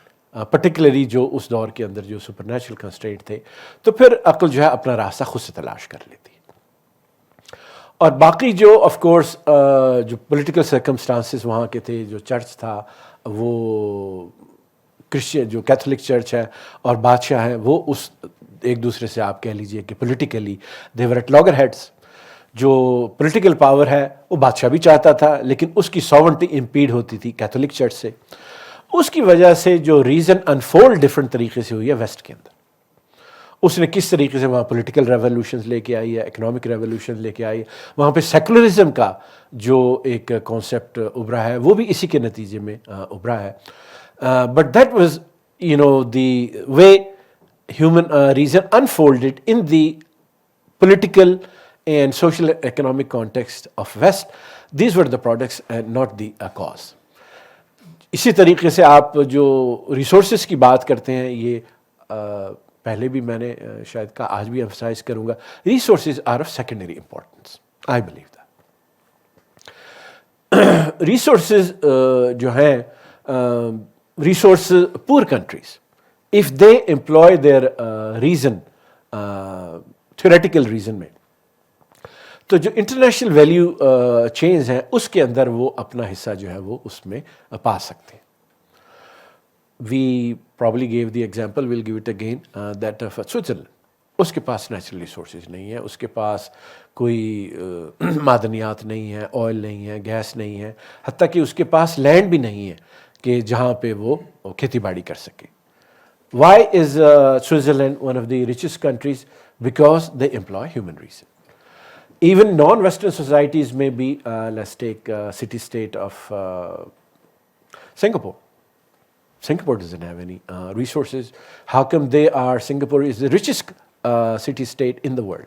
particularly جو اس دور کے اندر جو سپر نیچرل کنسٹرینٹ تھے، تو پھر عقل جو ہے اپنا راستہ خود سے تلاش کر لیتی ہے. اور باقی جو آف کورس جو پولیٹیکل سرکمسٹانسز وہاں کے تھے، جو چرچ تھا وہ کرسچن جو کیتھولک چرچ ہے اور بادشاہ ہیں وہ اس ایک دوسرے سے آپ کہہ لیجئے کہ politically they were at loggerheads. جو پولیٹیکل پاور ہے وہ بادشاہ بھی چاہتا تھا لیکن اس کی ساورنٹی امپیڈ ہوتی تھی کیتھولک چرچ سے. اس کی وجہ سے جو ریزن انفولڈ ڈفرنٹ طریقے سے ہوئی ہے ویسٹ کے اندر. اس نے کس طریقے سے وہاں پولیٹیکل ریولوشنز لے کے آئی ہے، اکنامک ریولوشن لے کے آئی ہے. وہاں پہ سیکولرزم کا جو ایک کانسیپٹ ابھرا ہے وہ بھی اسی کے نتیجے میں ابھرا ہے. But that was the way human reason unfolded in the political and social economic context of West. These were the products and not the cause. اسی طریقے سے آپ جو ریسورسز کی بات کرتے ہیں، یہ پہلے بھی میں نے شاید کہا، آج بھی emphasize کروں گا، resources are of secondary importance. I believe that. Resources جو ہیں resources poor countries if they employ their reason, theoretical reason میں، تو جو انٹرنیشنل ویلیو چینز ہیں اس کے اندر وہ اپنا حصہ جو ہے وہ اس میں پا سکتے ہیں. We probably gave the example, we'll give it again, that of Switzerland. اس کے پاس نیچرل ریسورسز نہیں ہیں، اس کے پاس کوئی معدنیات نہیں ہیں، آئل نہیں ہے، گیس نہیں ہے، حتیٰ کہ اس کے پاس لینڈ بھی نہیں ہے کہ جہاں پہ وہ کھیتی باڑی کر سکے. Why is Switzerland one of the richest countries? Because they employ human reason. Even non-Western societies may be, let's take city-state of Singapore. Singapore doesn't have any resources. How come Singapore is the richest city-state in the world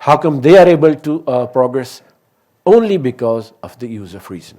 How come they are able to progress? Only because of the use of reason.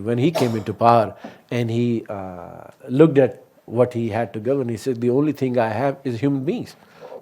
when he came into power and he looked at what he had to govern, he said the only thing I have is human beings.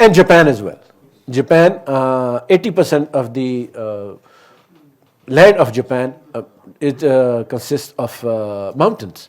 And Japan as well. Japan, 80% of the land of Japan consists of mountains.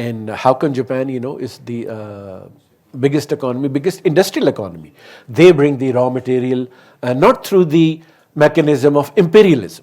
And how come Japan, is the biggest economy, biggest industrial economy? They bring the raw material not through the mechanism of imperialism.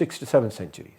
6 to 7 centuries.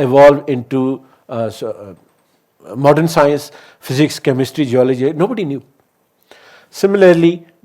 evolve into modern science, physics, chemistry, geology? Nobody knew. Similarly,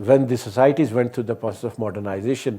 When the societies went through the process of modernization,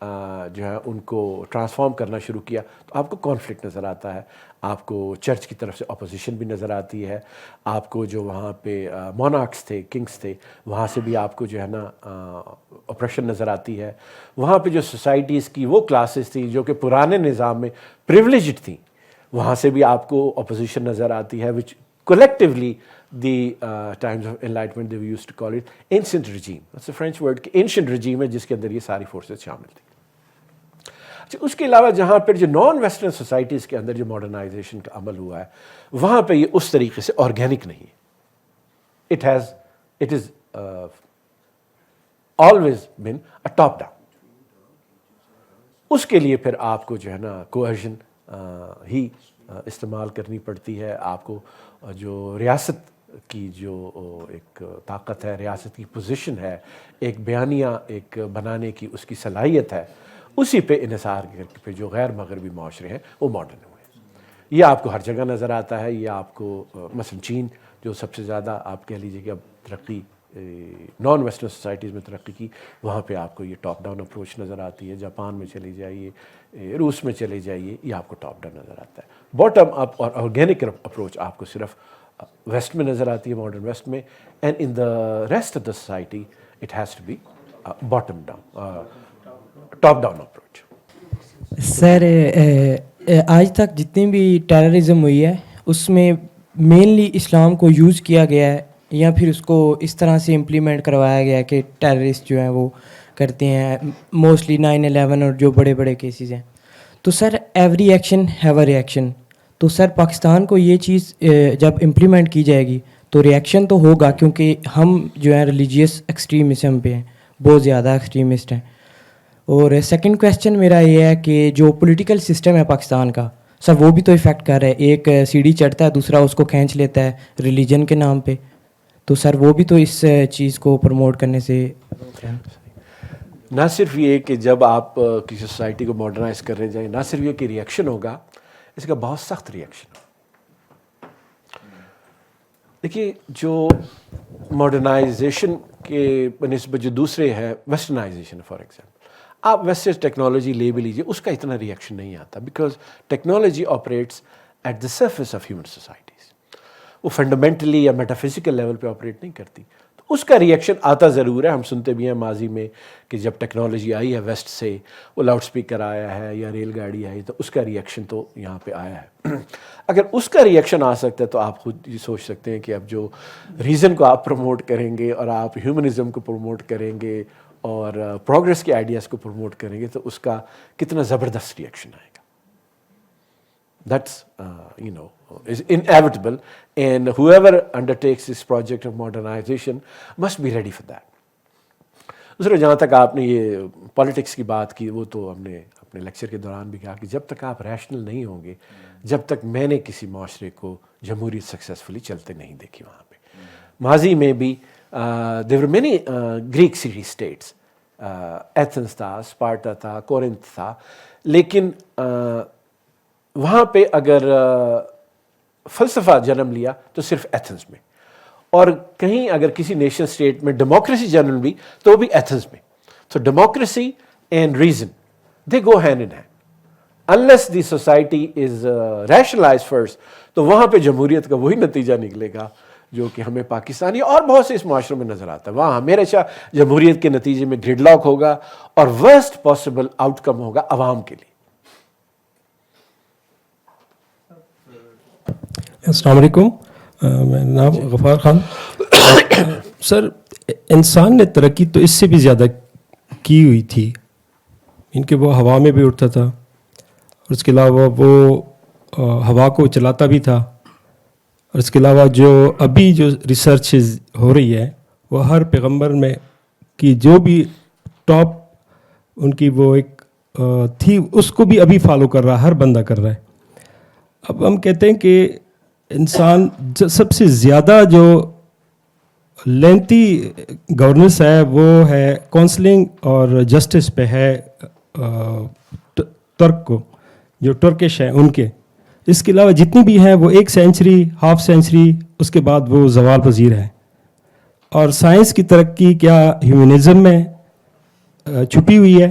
جو ہے ان کو transform کرنا شروع کیا تو آپ کو conflict نظر آتا ہے, آپ کو چرچ کی طرف سے اپوزیشن بھی نظر آتی ہے, آپ کو جو وہاں پہ مونارکس تھے, کنگز تھے, وہاں سے بھی آپ کو جو ہے نا اپریشن نظر آتی ہے. وہاں پہ جو سوسائٹیز کی وہ کلاسز تھیں جو کہ پرانے نظام میں پریولیجڈ تھیں, وہاں سے بھی آپ کو اپوزیشن نظر آتی ہے, وچ collectively the times of enlightenment they used to call it ancient regime. That's a French word کہ ancient regime ہے جس کے اندر یہ ساری فورسز شامل تھی. اچھا, اس کے علاوہ جہاں پر جو نان ویسٹرن سوسائٹیز کے اندر جو ماڈرنائزیشن کا عمل ہوا ہے وہاں پہ یہ اس طریقے سے آرگینک نہیں ہے. it is always been a top down. اس کے لیے پھر آپ کو جو ہے نا کوہرژن ہی استعمال کرنی پڑتی ہے. آپ کو جو ریاست کی جو ایک طاقت ہے, ریاست کی پوزیشن ہے, ایک بیانیہ ایک بنانے کی اس کی صلاحیت ہے, اسی پہ انحصار کر کے پھر جو غیر مغربی معاشرے ہیں وہ ماڈرن ہوئے. یہ آپ کو ہر جگہ نظر آتا ہے. یہ آپ کو مثلا چین جو سب سے زیادہ آپ کہہ لیجیے کہ اب ترقی نان ویسٹرن سوسائٹیز میں ترقی کی, وہاں پہ آپ کو یہ ٹاپ ڈاؤن اپروچ نظر آتی ہے. جاپان میں چلے جائیے, روس میں چلے جائیے, یہ آپ کو ٹاپ ڈاؤن نظر آتا ہے. باٹم اپ اور آرگینک اپروچ آپ کو صرف ویسٹ میں نظر آتی ہے, ماڈرن ویسٹ میں. And in the rest of the society it has to be bottom down, top down approach. Sir آج تک جتنی بھی ٹیررزم ہوئی ہے اس میں مینلی اسلام کو یوز کیا گیا ہے یا پھر اس کو اس طرح سے امپلیمنٹ کروایا گیا ہے کہ ٹیررسٹ جو ہیں وہ کرتے ہیں, موسٹلی 9/11 اور جو بڑے بڑے کیسز ہیں. تو sir every action have a reaction. تو سر پاکستان کو یہ چیز جب امپلیمنٹ کی جائے گی تو ریئیکشن تو ہوگا, کیونکہ ہم جو ہیں ریلیجیس ایکسٹریمزم پہ ہیں, بہت زیادہ ایکسٹریمسٹ ہیں. اور سیکنڈ کویسچن میرا یہ ہے کہ جو پولیٹیکل سسٹم ہے پاکستان کا سر وہ بھی تو افیکٹ کر رہا ہے. ایک سیڑھی چڑھتا ہے, دوسرا اس کو کھینچ لیتا ہے ریلیجن کے نام پہ. تو سر وہ بھی تو اس چیز کو پروموٹ کرنے سے نہ صرف یہ کہ جب آپ کسی سوسائٹی کو ماڈرنائز کرنے جائیں, نہ صرف یہ کہ ریئیکشن ہوگا, اس کا بہت سخت ریئیکشن. دیکھیے جو ماڈرنائزیشن کے بنسبت جو دوسرے ہیں, ویسٹرنائزیشن فار ایگزامپل, آپ ویسٹرن ٹیکنالوجی لے بھی لیجیے, اس کا اتنا ریئیکشن نہیں آتا, because technology operates at the surface of human societies. وہ فنڈامنٹلی یا میٹافزیکل لیول پہ آپریٹ نہیں کرتی. تو اس کا ریئیکشن آتا ضرور ہے. ہم سنتے بھی ہیں ماضی میں کہ جب ٹیکنالوجی آئی ہے ویسٹ سے, وہ لاؤڈ سپیکر آیا ہے یا ریل گاڑی آئی, تو اس کا ریئیکشن تو یہاں پہ آیا ہے. اگر اس کا ریئیکشن آ سکتا ہے تو آپ خود یہ سوچ سکتے ہیں کہ اب جو ریزن کو آپ پروموٹ کریں گے اور آپ ہیومنزم کو پروموٹ کریں گے اور پروگریس کے آئیڈیاز کو پروموٹ کریں گے تو اس کا کتنا زبردست ریئیکشن آئے گا. That's is inevitable, and whoever undertakes this project of modernization must be ready for that. دوسرا جہاں تک آپ نے یہ پالیٹکس کی بات کی, وہ تو ہم نے اپنے لیکچر کے دوران بھی کہا کہ جب تک آپ ریشنل نہیں ہوں گے, جب تک میں نے کسی معاشرے کو جمہوریت سکسیزفلی چلتے نہیں دیکھی. وہاں پہ ماضی میں بھی there were many Greek city states, Athens تھا, اسپارٹا تھا, کورنتھ تھا, لیکن وہاں پہ اگر فلسفہ جنم لیا تو صرف ایتھنس میں, اور کہیں اگر کسی نیشن اسٹیٹ میں ڈیموکریسی جنم لی تو بھی ایتھنس میں. So democracy and reason, they go hand in hand. Unless the society is rationalized first, تو وہاں پہ جمہوریت کا وہی نتیجہ نکلے گا جو کہ ہمیں پاکستانی اور بہت سے اس معاشروں میں نظر آتا ہے. وہاں ہمیشہ جمہوریت کے نتیجے میں گریڈ لاک ہوگا اور ورسٹ پاسبل آؤٹ کم ہوگا عوام کے لیے. السلام علیکم, میرا نام غفار خان. سر انسان نے ترقی تو اس سے بھی زیادہ کی ہوئی تھی, ان کے وہ ہوا میں بھی اڑتا تھا اور اس کے علاوہ وہ ہوا کو چلاتا بھی تھا, اور اس کے علاوہ جو ابھی جو ریسرچ ہو رہی ہے وہ ہر پیغمبر میں کی جو بھی ٹاپ ان کی وہ ایک تھی اس کو بھی ابھی فالو کر رہا, ہر بندہ کر رہا ہے. اب ہم کہتے ہیں کہ انسان سب سے زیادہ جو لینتھی گورننس ہے وہ ہے کونسلنگ اور جسٹس پہ ہے ترک کو, جو ٹرکش ہیں ان کے. اس کے علاوہ جتنی بھی ہیں وہ 1 سینچری, ہاف سینچری, اس کے بعد وہ زوال پذیر ہیں. اور سائنس کی ترقی کیا ہیومنزم میں چھپی ہوئی ہے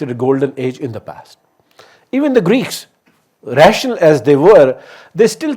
to the golden age in the past. Even the Greeks, rational as they were, they still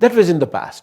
that was in the past.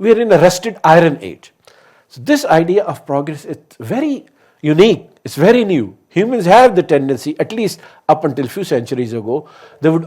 we are in a rusted iron age. So this idea of progress is very unique, it's very new. Humans have the tendency, at least up until few centuries ago, they would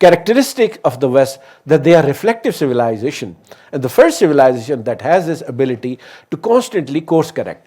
characteristic of the West that they are reflective civilization, and the first civilization that has this ability to constantly course correct.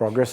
progress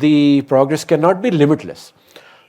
the progress cannot be limitless.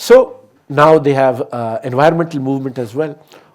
So now they have environmental movement as well,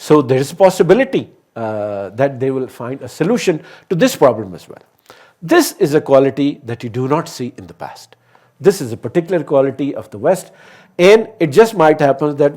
So there is a possibility that they will find a solution to this problem as well. This is a quality that you do not see in the past. This is a particular quality of the West, and it just might happen that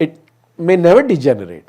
it may never degenerate.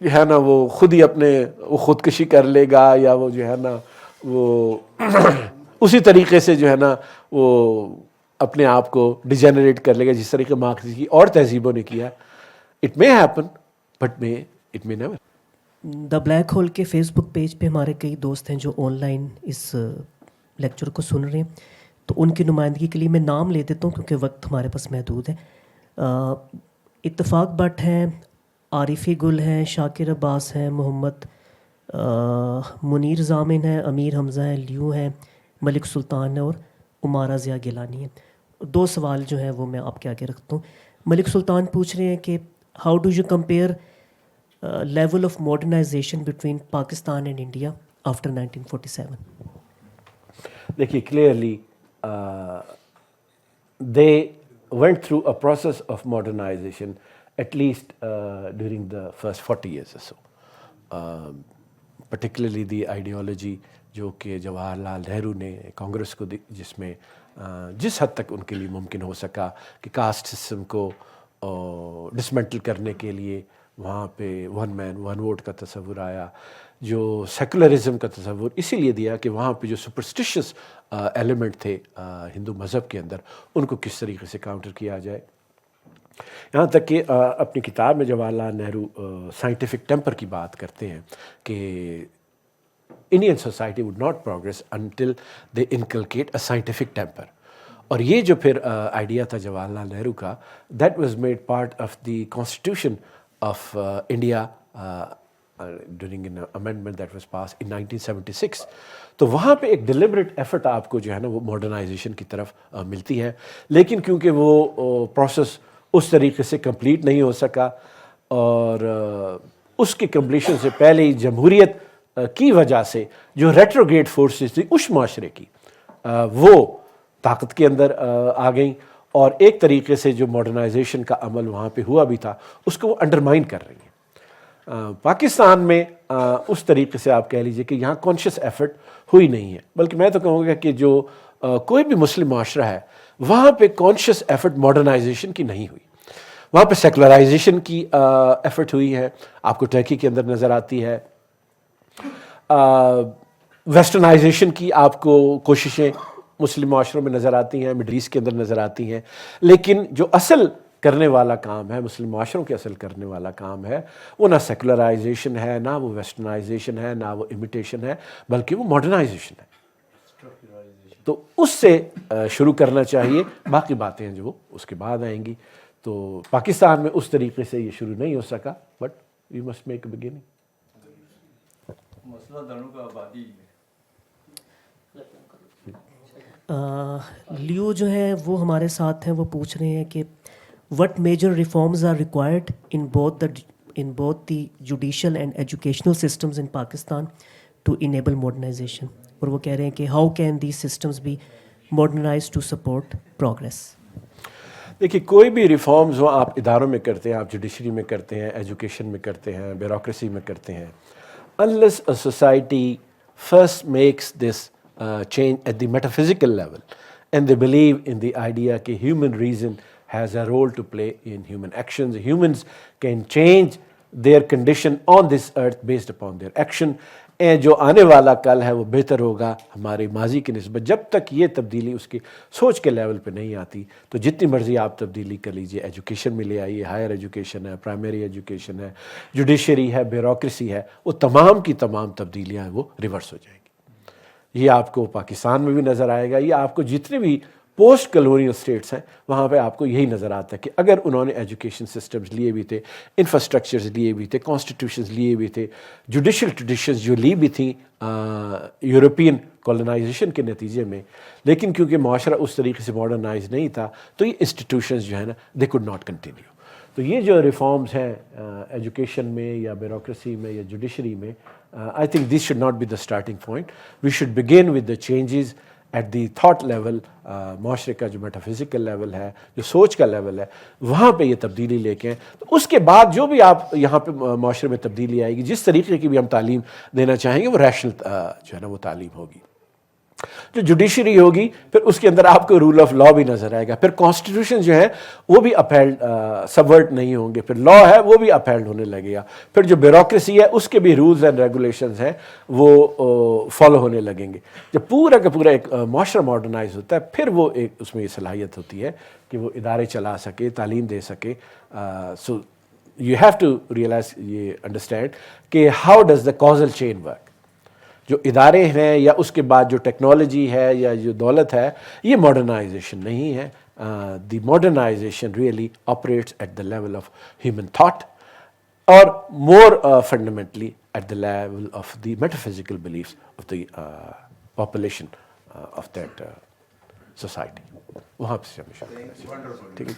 جو ہے نا وہ خود ہی اپنے وہ خودکشی کر لے گا, یا وہ جو ہے نا وہ اسی طریقے سے جو ہے نا وہ اپنے آپ کو ڈیجنریٹ کر لے گا جس طریقے مارکس کی اور تہذیبوں نے کیا. It may happen but it may never. The black hole کے فیس بک پیج پہ ہمارے کئی دوست ہیں جو آن لائن اس لیکچر کو سن رہے ہیں, تو ان کی نمائندگی کے لیے میں نام لے دیتا ہوں کیونکہ وقت ہمارے پاس محدود ہے. اتفاق بٹ ہیں, عارفی گل ہیں, شاکر عباس ہیں, محمد منیر ضامن ہیں, امیر حمزہ ہیں, لیو ہیں, ملک سلطان ہیں اور عمارہ ضیاء گیلانی ہیں. 2 سوال جو ہیں وہ میں آپ کے آگے رکھتا ہوں. ملک سلطان پوچھ رہے ہیں کہ how do you compare level of modernization between Pakistan and India after 1947؟ دیکھیے clearly they went through a process of modernization at least during the first 40 years or so. Particularly the ideology جو کہ جواہر لال نہرو نے کانگریس کو جس میں جس حد تک ان کے لیے ممکن ہو سکا کہ کاسٹ سسٹم کو ڈسمنٹل کرنے کے لیے وہاں پہ 1 مین 1 ووٹ کا تصور آیا, جو سیکولرزم کا تصور اسی لیے دیا کہ وہاں پہ جو سپرسٹیشس ایلیمنٹ تھے ہندو مذہب کے اندر ان کو کس طریقے سے کاؤنٹر کیا جائے. یہاں تک کہ اپنی کتاب میں جواہر لال نہرو سائنٹیفک ٹیمپر کی بات کرتے ہیں کہ Indian society would not progress until they inculcate a scientific temper. اور یہ جو پھر آئیڈیا تھا جواہر لال نہرو کا, that was made part of the constitution of India during an amendment that was pass in 1976. تو وہاں پہ ایک ڈیلیبریٹ ایفرٹ آپ کو جو ہے نا وہ ماڈرنائزیشن کی طرف ملتی ہے, لیکن کیونکہ وہ پروسیس اس طریقے سے کمپلیٹ نہیں ہو سکا اور اس کے کمپلیشن سے پہلے ہی جمہوریت کی وجہ سے جو ریٹروگریڈ فورسز تھی اس معاشرے کی وہ طاقت کے اندر آ گئیں, اور ایک طریقے سے جو ماڈرنائزیشن کا عمل وہاں پہ ہوا بھی تھا اس کو وہ انڈرمائن کر رہی ہیں. پاکستان میں اس طریقے سے آپ کہہ لیجئے کہ یہاں کانشیس ایفرٹ ہوئی نہیں ہے, بلکہ میں تو کہوں گا کہ جو کوئی بھی مسلم معاشرہ ہے وہاں پہ کانشیس ایفرٹ ماڈرنائزیشن کی نہیں ہوئی. وہاں پہ سیکولرائزیشن کی ایفرٹ ہوئی ہے, آپ کو ٹرکی کے اندر نظر آتی ہے, ویسٹرنائزیشن کی آپ کو کوششیں مسلم معاشروں میں نظر آتی ہیں, مڈل ایسٹ کے اندر نظر آتی ہیں, لیکن جو اصل کرنے والا کام ہے, مسلم معاشروں کے اصل کرنے والا کام ہے, وہ نہ سیکولرائزیشن ہے, نہ وہ ویسٹرنائزیشن ہے, نہ وہ امیٹیشن ہے, بلکہ وہ ماڈرنائزیشن ہے. تو اس سے شروع کرنا چاہیے, باقی باتیں ہیں جو وہ اس کے بعد آئیں گی. تو پاکستان میں اس طریقے سے یہ شروع نہیں ہو سکا, but we must make a beginning. مسئلہ دنوں کا آبادی لیو جو ہیں وہ ہمارے ساتھ ہیں, وہ پوچھ رہے ہیں کہ what major reforms are required in both the judicial and educational systems in Pakistan to enable modernization. اور وہ کہہ رہے ہیں کہ how can these systems be modernized to support progress. دیکھیے کوئی بھی ریفارمز ہو آپ اداروں میں کرتے ہیں, آپ جوڈیشری میں کرتے ہیں, ایجوکیشن میں کرتے ہیں, بیوروکریسی میں کرتے ہیں, unless a society first makes this change at the metaphysical level and they believe in the idea کہ human reason has a role to play in human actions. Humans can change their condition on this earth based upon their action. and جو آنے والا کل ہے وہ بہتر ہوگا ہمارے ماضی کی نسبت. جب تک یہ تبدیلی اس کی سوچ کے لیول پہ نہیں آتی تو جتنی مرضی آپ تبدیلی کر لیجئے, ایجوکیشن میں لے آئیے, ہائر ایجوکیشن ہے, پرائمری ایجوکیشن ہے, جوڈیشری ہے, بیوروکریسی ہے, وہ تمام کی تمام تبدیلیاں ہیں وہ ریورس ہو جائیں گی. یہ آپ کو پاکستان میں بھی نظر آئے گا, یہ آپ کو جتنے بھی پوسٹ کلونیل اسٹیٹس ہیں وہاں پہ آپ کو یہی نظر آتا ہے کہ اگر انہوں نے ایجوکیشن سسٹمز لیے بھی تھے, انفراسٹرکچرز لیے بھی تھے, کانسٹیٹیوشنز لیے بھی تھے, جوڈیشل ٹریڈیشنز جو لی بھی تھیں یورپین کولونائزیشن کے نتیجے میں, لیکن کیونکہ معاشرہ اس طریقے سے ماڈرنائز نہیں تھا تو یہ انسٹیٹیوشنز جو ہے نا دے کوڈ ناٹ کنٹینیو. تو یہ جو ریفارمز ہیں ایجوکیشن میں یا بیوروکریسی میں یا جوڈیشری میں, I think this should not be the starting point. We should begin with the changes at the thought level. معاشرے کا جو میٹافزیکل لیول ہے, جو سوچ کا لیول ہے, وہاں پہ یہ تبدیلی لے کے, تو اس کے بعد جو بھی آپ یہاں پہ معاشرے میں تبدیلی آئے گی, جس طریقے کی بھی ہم تعلیم دینا چاہیں گے وہ ریشنل جو ہے نا وہ تعلیم ہوگی. جو جوڈیشری ہوگی پھر اس کے اندر آپ کو رول آف لا بھی نظر آئے گا, پھر کانسٹیٹیوشن جو ہے وہ بھی اپہیلڈ سبورٹ نہیں ہوں گے, پھر لا ہے وہ بھی اپہیلڈ ہونے لگے گا, پھر جو بیوروکریسی ہے اس کے بھی رولز اینڈ ریگولیشنز ہیں وہ فالو ہونے لگیں گے. جب پورا کا پورا ایک معاشرہ ماڈرنائز ہوتا ہے پھر وہ ایک اس میں یہ صلاحیت ہوتی ہے کہ وہ ادارے چلا سکے, تعلیم دے سکے. So you have to realize, یہ انڈرسٹینڈ کہ how does the causal chain work. جو ادارے ہیں یا اس کے بعد جو ٹیکنالوجی ہے یا جو دولت ہے, یہ ماڈرنائزیشن نہیں ہے. The modernisation really operates at the level of human thought اور more fundamentally at the level of the metaphysical beliefs of the population of that society. وہاں سے ہمیشہ ٹھیک ہے.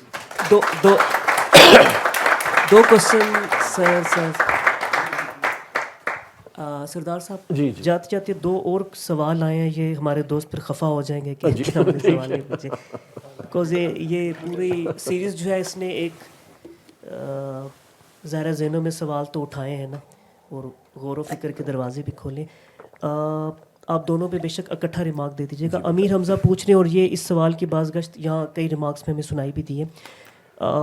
دو کوشچن سر سردار صاحب, جاتے جاتے دو اور سوال آئے ہیں, یہ ہمارے دوست پھر خفا ہو جائیں گے کہ ہم نے سوال نہیں پوچھے, بیکاز یہ پوری سیریز جو ہے اس نے ایک ظاہر ذہنوں میں سوال تو اٹھائے ہیں نا, اور غور و فکر کے دروازے بھی کھولے. آپ دونوں پہ بے شک اکٹھا ریمارک دے دیجیے گا. امیر حمزہ پوچھ رہے ہیں, اور یہ اس سوال کی باز گشت یہاں کئی ریمارکس میں ہمیں سنائی بھی دی ہے,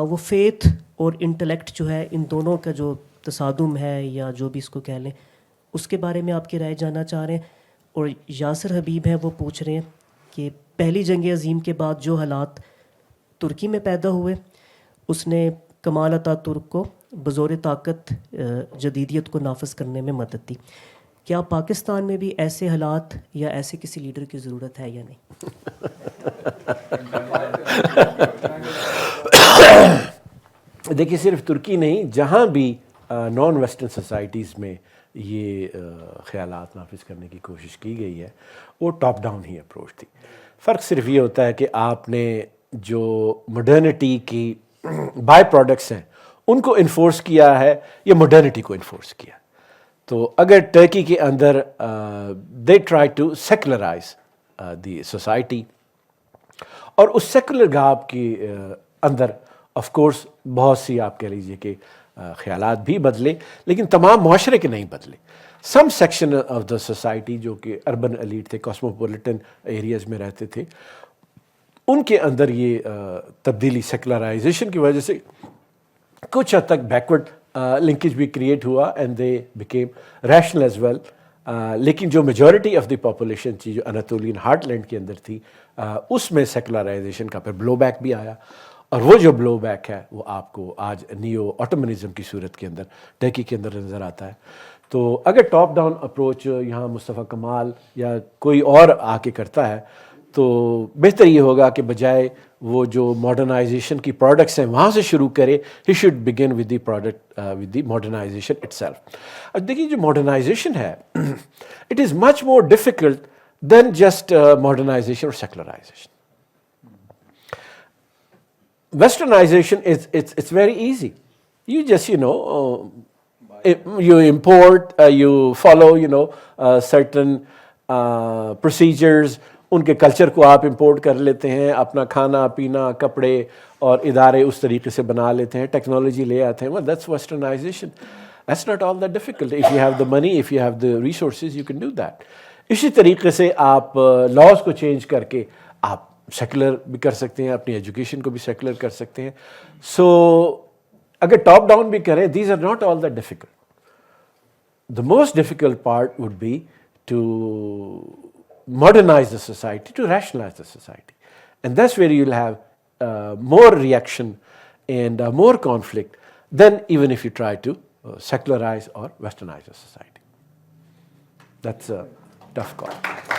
وہ فیتھ اور انٹلیکٹ جو ہے ان دونوں کا جو تصادم ہے یا جو بھی اس کو کہہ لیں, اس کے بارے میں آپ کی رائے جاننا چاہ رہے ہیں. اور یاسر حبیب ہیں, وہ پوچھ رہے ہیں کہ پہلی جنگ عظیم کے بعد جو حالات ترکی میں پیدا ہوئے اس نے کمال اتا ترک کو بزور طاقت جدیدیت کو نافذ کرنے میں مدد دی. کیا پاکستان میں بھی ایسے حالات یا ایسے کسی لیڈر کی ضرورت ہے یا نہیں؟ دیکھیے صرف ترکی نہیں, جہاں بھی نان ویسٹرن سوسائٹیز میں یہ خیالات نافذ کرنے کی کوشش کی گئی ہے وہ ٹاپ ڈاؤن ہی اپروچ تھی. فرق صرف یہ ہوتا ہے کہ آپ نے جو مڈرنٹی کی بائی پروڈکٹس ہیں ان کو انفورس کیا ہے یا مڈرنٹی کو انفورس کیا. تو اگر ٹرکی کے اندر they try to secularise the society, اور اس سیکولر گاب کے اندر آف کورس بہت سی آپ کہہ لیجیے کہ خیالات بھی بدلے, لیکن تمام معاشرے کے نہیں بدلے. سم سیکشن آف دا سوسائٹی جو کہ اربن ایلیٹ تھے, کاسموپولیٹن ایریاز میں رہتے تھے, ان کے اندر یہ تبدیلی سیکولرائزیشن کی وجہ سے کچھ حد تک بیکورڈ لنکیج بھی کریٹ ہوا and they became rational as well. لیکن جو میجورٹی آف دی پاپولیشن تھی جو اناتولین ہارٹ لینڈ کے اندر تھی, اس میں سیکولرائزیشن کا پھر بلو بیک بھی آیا, اور وہ جو بلو بیک ہے وہ آپ کو آج نیو آٹومنزم کی صورت کے اندر ٹرکی کے اندر نظر آتا ہے. تو اگر ٹاپ ڈاؤن اپروچ یہاں مصطفیٰ کمال یا کوئی اور آ کے کرتا ہے تو بہتر یہ ہوگا کہ بجائے وہ جو ماڈرنائزیشن کی پروڈکٹس ہیں وہاں سے شروع کرے, he should begin with the product with the modernization itself. اب دیکھیے جو ماڈرنائزیشن ہے it is much more difficult than just modernization اور secularization. Westernization it's very easy. You just you import, you follow certain procedures. ان کے culture کو آپ import کر لیتے ہیں, اپنا کھانا پینا کپڑے اور ادارے اس طریقے سے بنا لیتے ہیں, ٹیکنالوجی لے آتے ہیں. That's westernization. That's not all that difficult. If you have the money, if you have the resources, you can do that. اسی طریقے سے آپ لاز کو چینج کر کے آپ سیکولر بھی کر سکتے ہیں, اپنی ایجوکیشن کو بھی سیکولر کر سکتے ہیں. سو اگر ٹاپ ڈاؤن بھی کریں, these are not all that difficult. The most difficult part would be to modernize the society, to rationalize the society, and that's where you will have more reaction and more conflict than even if you try to secularize or westernize the society. That's a tough call.